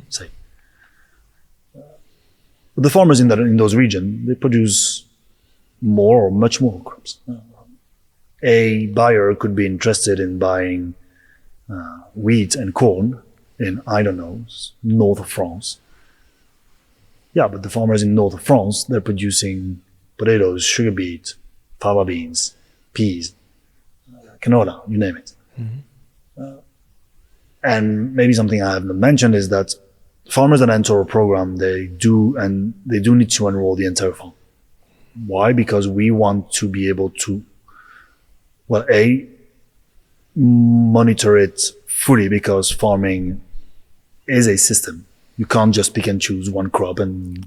say. The farmers in those regions, they produce more or much more crops. A buyer could be interested in buying wheat and corn in, I don't know, north of France. Yeah, but the farmers in north of France, they're producing potatoes, sugar beet, fava beans, peas, canola, you name it. And maybe something I haven't mentioned is that farmers that enter a program, they do need to enroll the entire farm. Why? Because we want to be able to, monitor it fully, because farming is a system. You can't just pick and choose one crop, and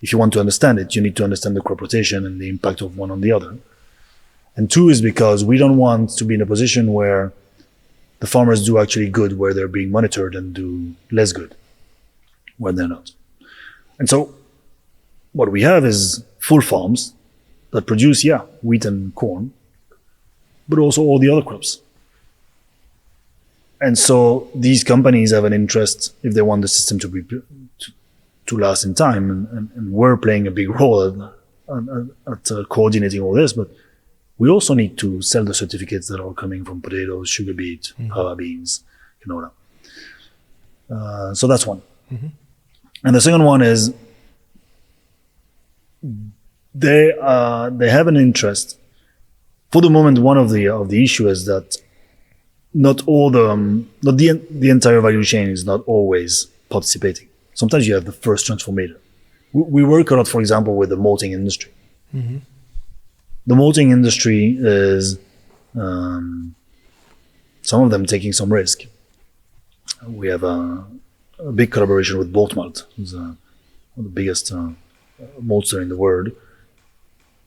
if you want to understand it, you need to understand the crop rotation and the impact of one on the other. And two is because we don't want to be in a position where the farmers do actually good where they're being monitored and do less good when they're not. And so what we have is full farms that produce, wheat and corn, but also all the other crops. And so these companies have an interest, if they want the system to be to last in time, and we're playing a big role at coordinating all this, but we also need to sell the certificates that are coming from potatoes, sugar beet, fava beans, canola. So that's one. Mm-hmm. And the second one is they have an interest. For the moment, one of the issue is that not the entire value chain is not always participating. Sometimes you have the first transformator. We work a lot, for example, with the malting industry. Mm-hmm. The malting industry is some of them taking some risk. We have a big collaboration with Malt, who's one of the biggest maltster in the world.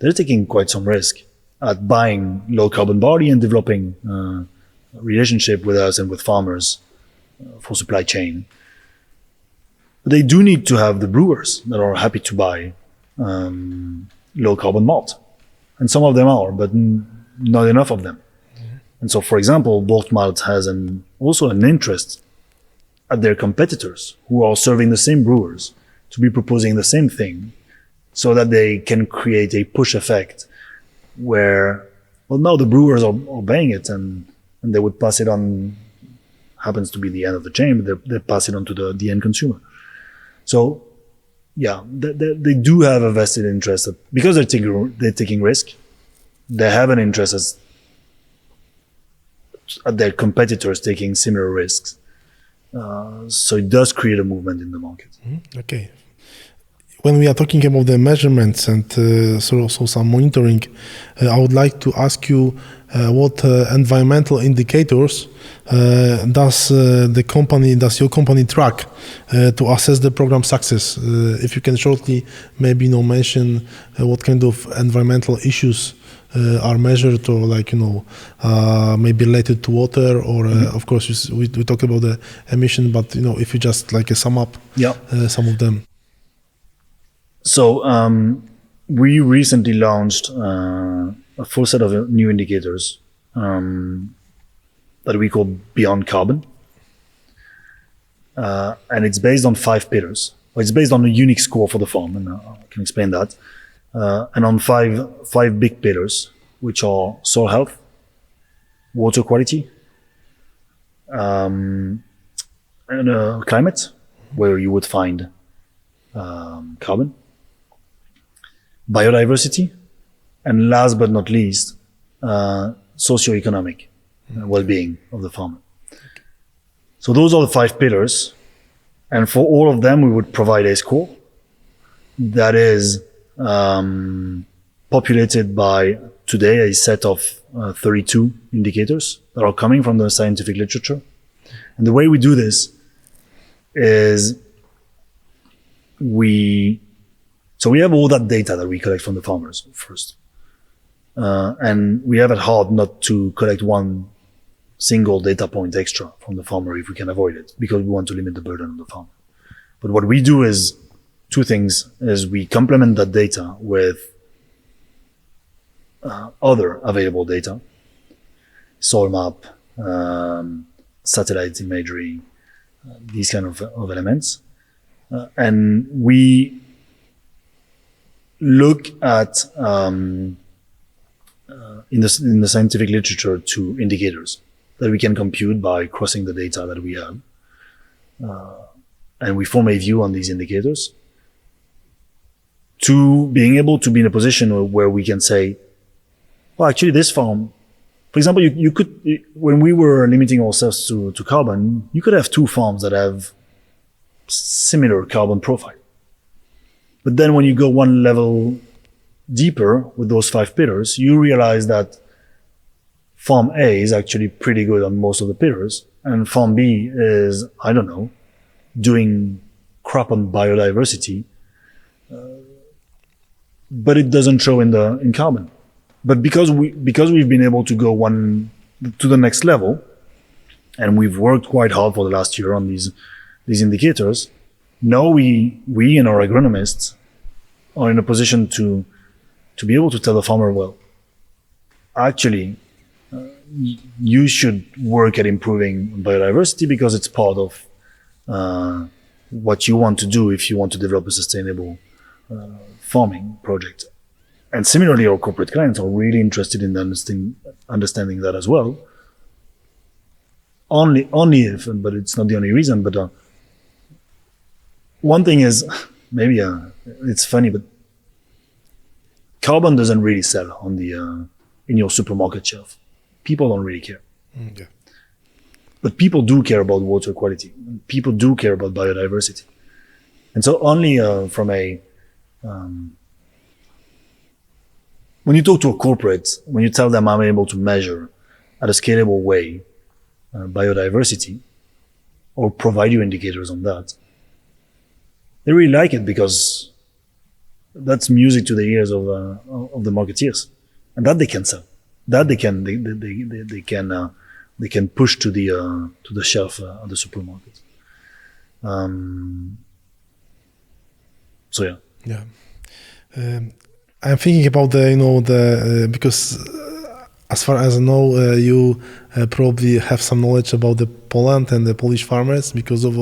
They're taking quite some risk at buying low carbon barley and developing a relationship with us and with farmers for supply chain. But they do need to have the brewers that are happy to buy low carbon malt. And some of them are, but not enough of them. Mm-hmm. And so, for example, Malt has also an interest at their competitors who are serving the same brewers to be proposing the same thing so that they can create a push effect where, well, now the brewers are buying it and they would pass it on, happens to be the end of the chain, but they pass it on to the end consumer. So, they do have a vested interest because they're taking risk. They have an interest at their competitors taking similar risks. So it does create a movement in the market. Mm-hmm. Okay. When we are talking about the measurements and also some monitoring, I would like to ask you what environmental indicators does your company track to assess the program success? If you can shortly maybe mention what kind of environmental issues are measured, or maybe related to water, or of course we talk about the emission, but if you just sum up some of them. So we recently launched a full set of new indicators that we call Beyond Carbon. And it's based on 5 pillars. Well, it's based on a unique score for the farm, and I can explain that. And on five big pillars, which are soil health, water quality, and climate, where you would find carbon, biodiversity, and last but not least, socio-economic well-being of the farmer. So those are the 5 pillars, and for all of them we would provide a score that is populated by today a set of 32 indicators that are coming from the scientific literature. And the way we do this is we have all that data that we collect from the farmers first. And we have at heart not to collect one single data point extra from the farmer if we can avoid it, because we want to limit the burden on the farmer. But what we do is 2 things, is we complement that data with other available data, soil map, satellite imagery, these kind of elements. And we look at, in the scientific literature, 2 indicators that we can compute by crossing the data that we have. And we form a view on these indicators to being able to be in a position where we can say, well, actually this farm, for example, you could, when we were limiting ourselves to carbon, you could have 2 farms that have similar carbon profile. But then when you go one level deeper with those 5 pillars, you realize that farm A is actually pretty good on most of the pillars, and farm B is, doing crap on biodiversity, but it doesn't show in carbon. But because we've been able to go to the next level, and we've worked quite hard for the last year on these indicators, now we and our agronomists are in a position to be able to tell the farmer, well, actually, you should work at improving biodiversity because it's part of what you want to do if you want to develop a sustainable farming project. And similarly, our corporate clients are really interested in understanding that as well. Only if, but it's not the only reason. But one thing is, maybe it's funny, but carbon doesn't really sell on in your supermarket shelf. People don't really care. Yeah. But people do care about water quality. People do care about biodiversity. And so only from a when you talk to a corporate, when you tell them I'm able to measure at a scalable way biodiversity, or provide you indicators on that, they really like it because that's music to the ears of the marketeers, and that they can sell, that they can push to the shelf of the supermarket. So yeah. Yeah. I'm thinking about because as far as I know, you probably have some knowledge about the Poland and the Polish farmers because of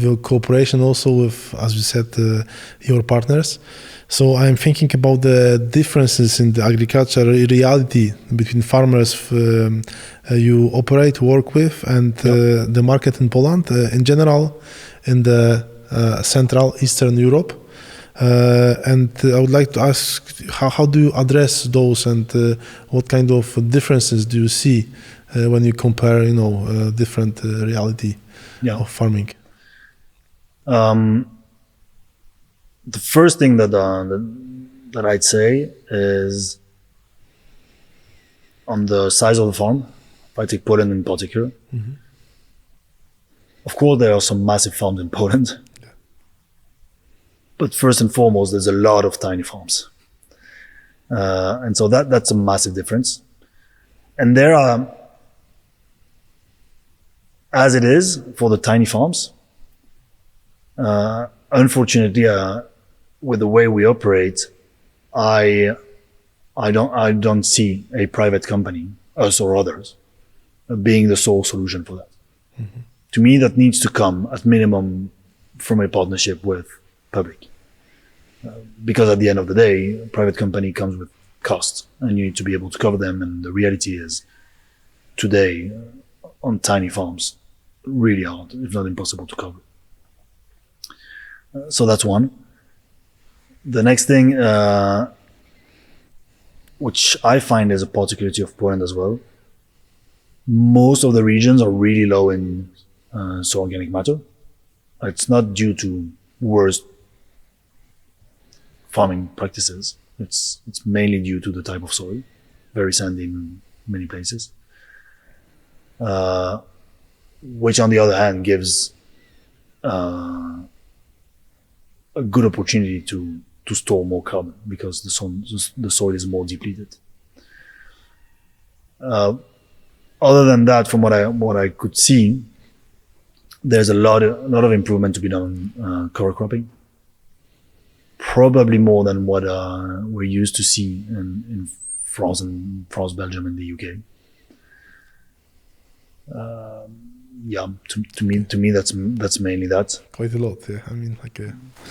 your cooperation also with, as you said, your partners. So I'm thinking about the differences in the agricultural reality between farmers you work with, and the market in Poland in general, in the Central Eastern Europe. And I would like to ask, how do you address those, and what kind of differences do you see when you compare, different reality of farming? The first thing that I'd say is on the size of the farm. If I take Poland in particular, of course there are some massive farms in Poland. But first and foremost, there's a lot of tiny farms. And so that's a massive difference. And there are, as it is for the tiny farms, unfortunately, with the way we operate, I don't see a private company, us or others, being the sole solution for that. Mm-hmm. To me, that needs to come at minimum from a partnership with public. Because at the end of the day, a private company comes with costs and you need to be able to cover them. And the reality is today on tiny farms, really hard, if not impossible to cover. So that's one. The next thing, which I find is a particularity of Poland as well, most of the regions are really low in soil organic matter. It's not due to worse farming practices. It's mainly due to the type of soil, very sandy in many places, which on the other hand gives a good opportunity to store more carbon because the soil is more depleted. Other than that, from what I could see, there's a lot of improvement to be done on cover cropping. Probably more than what we're used to see in France, Belgium, and the UK. To me, that's mainly that. Quite a lot, yeah. I mean,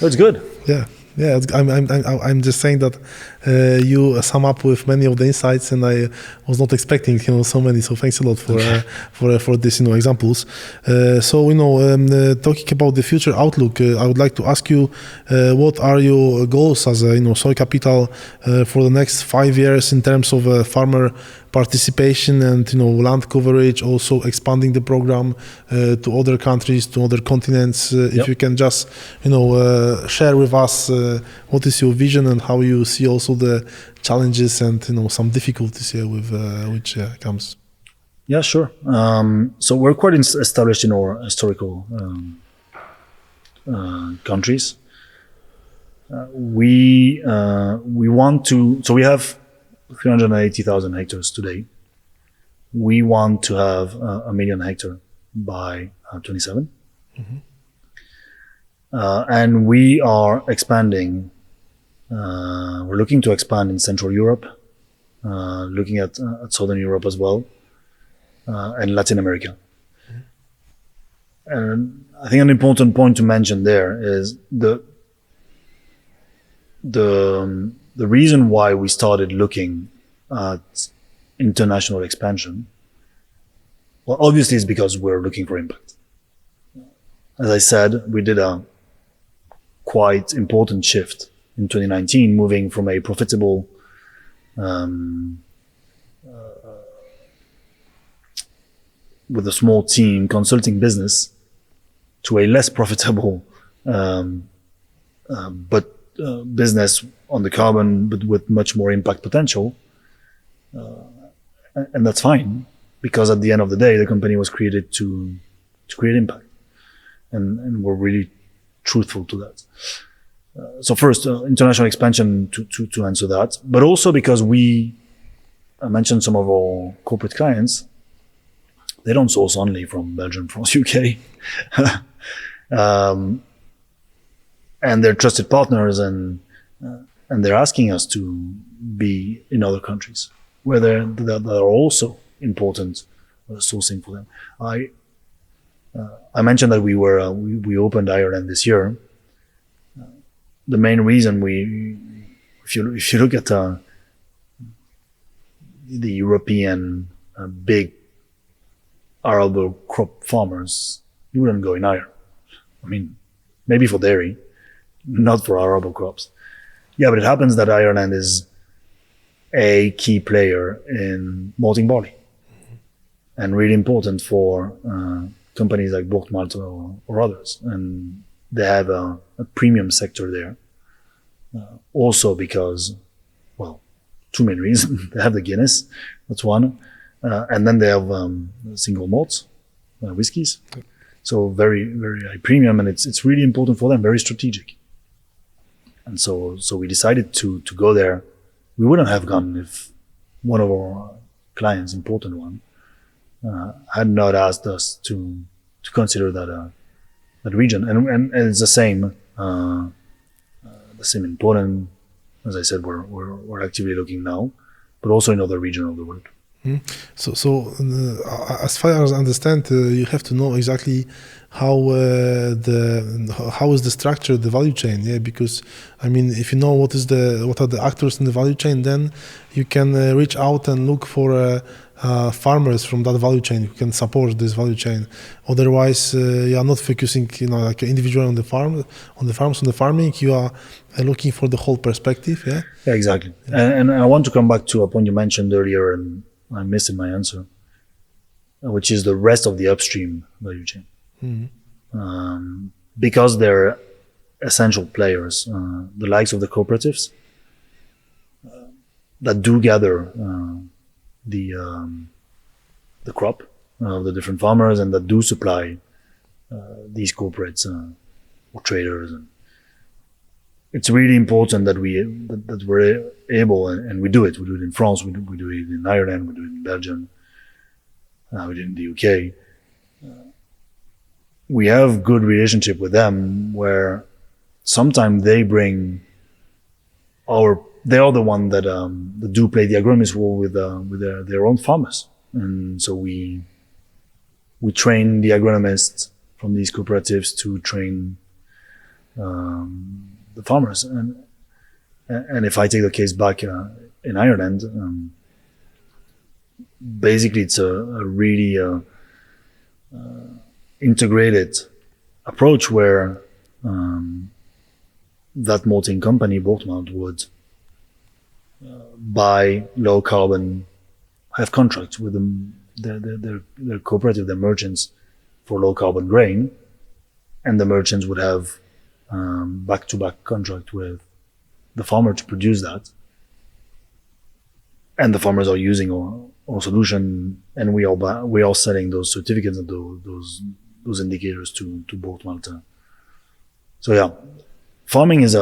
That's good. Yeah. I'm just saying that you sum up with many of the insights, and I was not expecting so many. So thanks a lot for this examples. Talking about the future outlook, I would like to ask you what are your goals as a Soil Capital for the next 5 years in terms of farmer participation and land coverage, also expanding the program to other countries, to other continents. If you can just share with us what is your vision and how you see also the challenges and some difficulties here with which comes. Yeah, sure. So we're quite established in our historical countries. We want to. So we have 380,000 hectares today. We want to have 1 million hectare by 27. And we are expanding. We're looking to expand in Central Europe, looking at Southern Europe as well, and Latin America. And I think an important point to mention there is the reason why we started looking at international expansion. Well, obviously, it's because we're looking for impact. As I said, we did a quite important shift in 2019, moving from a profitable with a small team consulting business to a less profitable business on the carbon, but with much more impact potential. And that's fine, because at the end of the day, the company was created to create impact. And we're really truthful to that. So first, international expansion to answer that, but also because I mentioned some of our corporate clients, they don't source only from Belgium, France, UK. And they're trusted partners, and they're asking us to be in other countries where that are also important sourcing for them. I mentioned that we opened Ireland this year. The main reason if you look at the European big arable crop farmers, you wouldn't go in Ireland. I mean, maybe for dairy, not for arable crops. Yeah, but it happens that Ireland is a key player in malting barley, and really important for companies like Bourg-Malta or others. And they have a premium sector there. Also because, well, two main reasons. They have the Guinness, that's one. And then they have single malts, whiskies. So very, very high premium, and it's really important for them, very strategic. And so we decided to go there. We wouldn't have gone if one of our clients, important one, had not asked us to consider that region. And it's the same in Poland. As I said, we're actively looking now, but also in other regions of the world. So as far as I understand, you have to know exactly how is the structure of the value chain, yeah? Because I mean, if you know what are the actors in the value chain, then you can reach out and look for farmers from that value chain who can support this value chain. Otherwise, you are not focusing, like an individual on the farm, on the farming. You are looking for the whole perspective, yeah. Yeah, exactly. And I want to come back to a point you mentioned earlier, and I missed in my answer, which is the rest of the upstream value chain. Mm-hmm. Because they're essential players, the likes of the cooperatives that do gather the crop of the different farmers, and that do supply these corporates or traders. And it's really important that we're able, and we do it. We do it in France, we do it in Ireland, we do it in Belgium, we do it in the UK. We have good relationship with them, where sometimes they bring they are the one that do play the agronomist role with their own farmers. And so we train the agronomists from these cooperatives to train the farmers. And if I take the case back in Ireland, basically it's a really integrated approach, where that malting company, Bourg-Malt, would buy low carbon, have contracts with them, their cooperative, their merchants, for low carbon grain, and the merchants would have back-to-back contract with the farmer to produce that, and the farmers are using our solution, and we are selling those certificates and those indicators to Bourg-Malta So yeah, farming is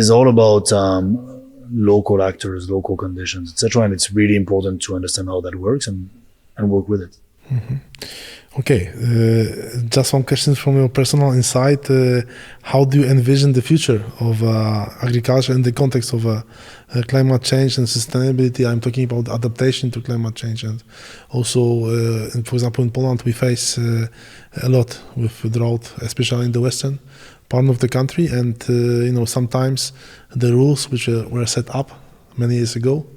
all about local actors, local conditions, etc. And it's really important to understand how that works and work with it. Mm-hmm. Okay, just one question from your personal insight. How do you envision the future of agriculture in the context of climate change and sustainability? I'm talking about adaptation to climate change, and also, for example, in Poland, we face a lot with drought, especially in the western part of the country. And sometimes the rules which were set up many years ago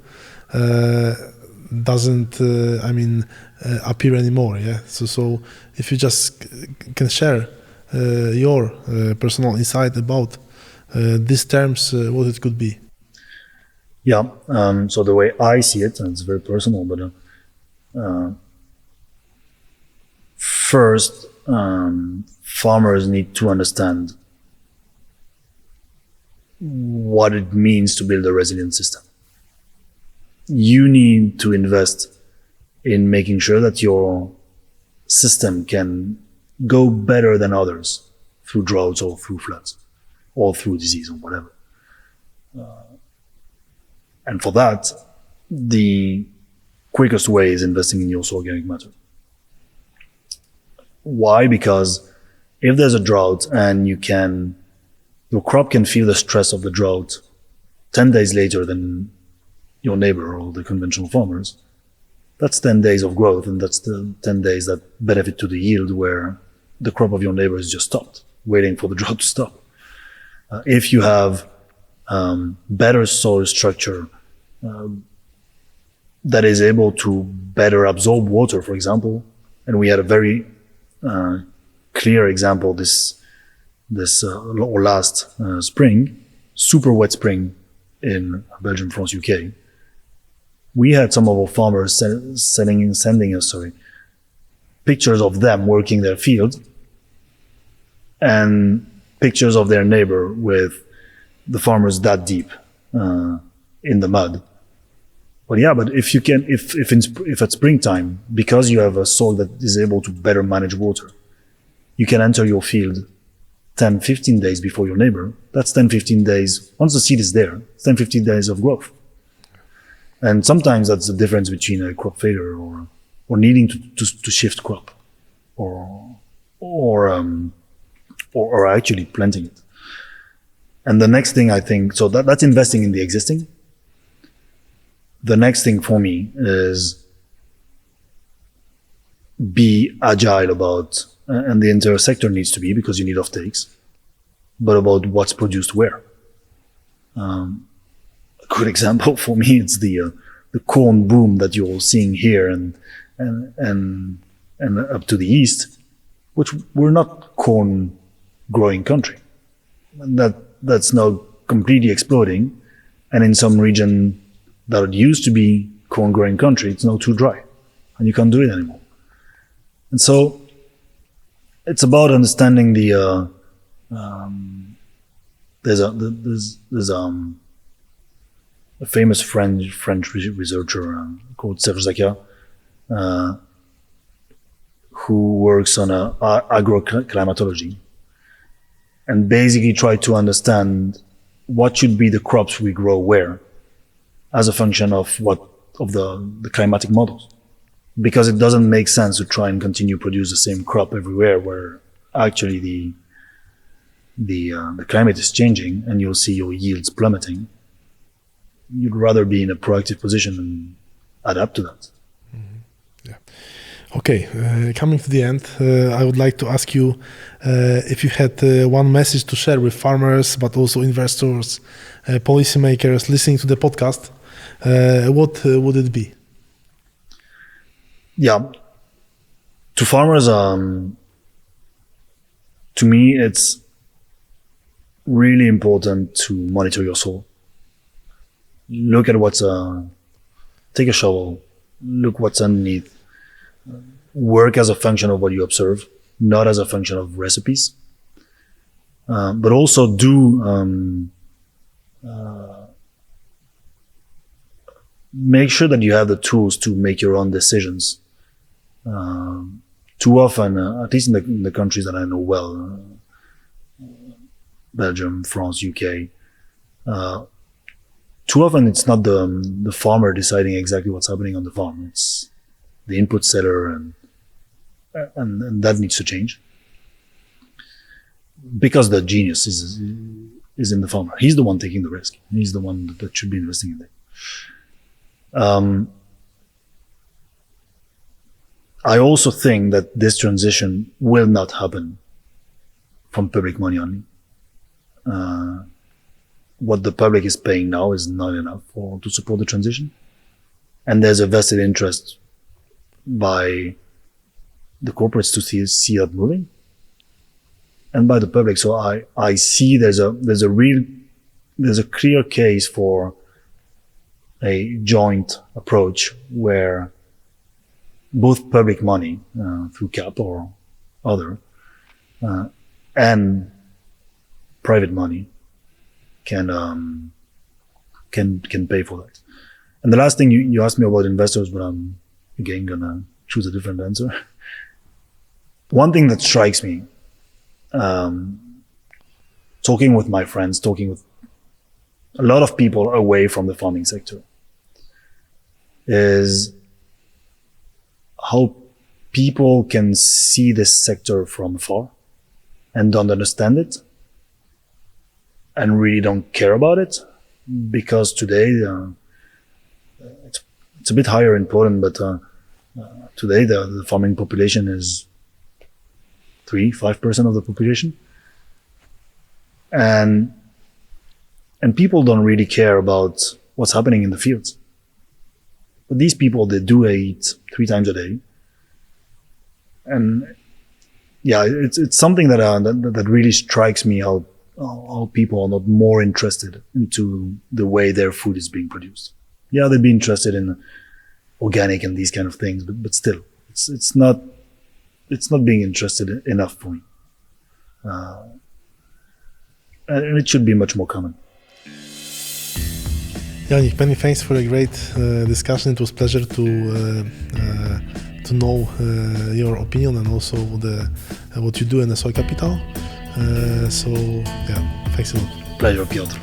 doesn't appear anymore. Yeah. So if you just can share your personal insight about these terms, what it could be. Yeah. So the way I see it, and it's very personal, but first, farmers need to understand what it means to build a resilient system. You need to invest in making sure that your system can go better than others through droughts or through floods or through disease or whatever. And for that, the quickest way is investing in your soil organic matter. Why? Because if there's a drought and your crop can feel the stress of the drought 10 days later than your neighbor or the conventional farmers, that's 10 days of growth, and that's the 10 days that benefit to the yield, where the crop of your neighbor is just stopped, waiting for the drought to stop. If you have better soil structure that is able to better absorb water, for example, and we had a very clear example this last spring, super wet spring in Belgium, France, UK. We had some of our farmers sending us pictures of them working their field and pictures of their neighbor with the farmers that deep in the mud. But if at springtime, because you have a soil that is able to better manage water, you can enter your field 10, 15 days before your neighbor. That's 10, 15 days. Once the seed is there, it's 10, 15 days of growth. And sometimes that's the difference between a crop failure or needing to shift crop or actually planting it. And the next thing I think, so that's investing in the existing. The next thing for me is be agile about, and the entire sector needs to be, because you need offtakes, but about what's produced where. A good example for me, it's the corn boom that you're seeing here and up to the east, which we're not corn growing country. That's now completely exploding, and in some region that it used to be corn growing country, it's now too dry, and you can't do it anymore. And so it's about understanding the there's a famous French researcher called Serge Zaka, who works on agroclimatology and basically try to understand what should be the crops we grow where as a function of the climatic models. Because it doesn't make sense to try and continue produce the same crop everywhere, where actually the climate is changing and you'll see your yields plummeting. You'd rather be in a proactive position and adapt to that. Mm-hmm. Yeah. Okay, coming to the end, I would like to ask you if you had one message to share with farmers, but also investors, policymakers listening to the podcast, what would it be? Yeah, to farmers, to me, it's really important to monitor your soil. Look at what's, take a shovel, look what's underneath. Work as a function of what you observe, not as a function of recipes. But also make sure that you have the tools to make your own decisions. Too often, at least in the countries that I know well, Belgium, France, UK, too often it's not the farmer deciding exactly what's happening on the farm. It's the input seller, and that needs to change, because the genius is in the farmer. He's the one taking the risk. He's the one that should be investing in it. I also think that this transition will not happen from public money only. What the public is paying now is not enough to support the transition. And there's a vested interest by the corporates to see that moving, and by the public. So I see there's a clear case for a joint approach where both public money through CAP or other and private money can pay for that. And the last thing you asked me about investors, but I'm again gonna choose a different answer. One thing that strikes me, talking with my friends, talking with a lot of people away from the farming sector, is how people can see this sector from afar and don't understand it and really don't care about it, because today it's a bit higher in Poland, but today the farming population is 3-5% of the population, and people don't really care about what's happening in the fields. But these people, they do eat 3 times a day, and yeah, it's something that really strikes me, how people are not more interested into the way their food is being produced. Yeah, they'd be interested in organic and these kind of things, but still, it's not being interested enough for me, and it should be much more common. Yannick, many thanks for a great discussion. It was a pleasure to know your opinion and also what you do in the Soil Capital. So yeah, thanks a lot. Pleasure, Piotr.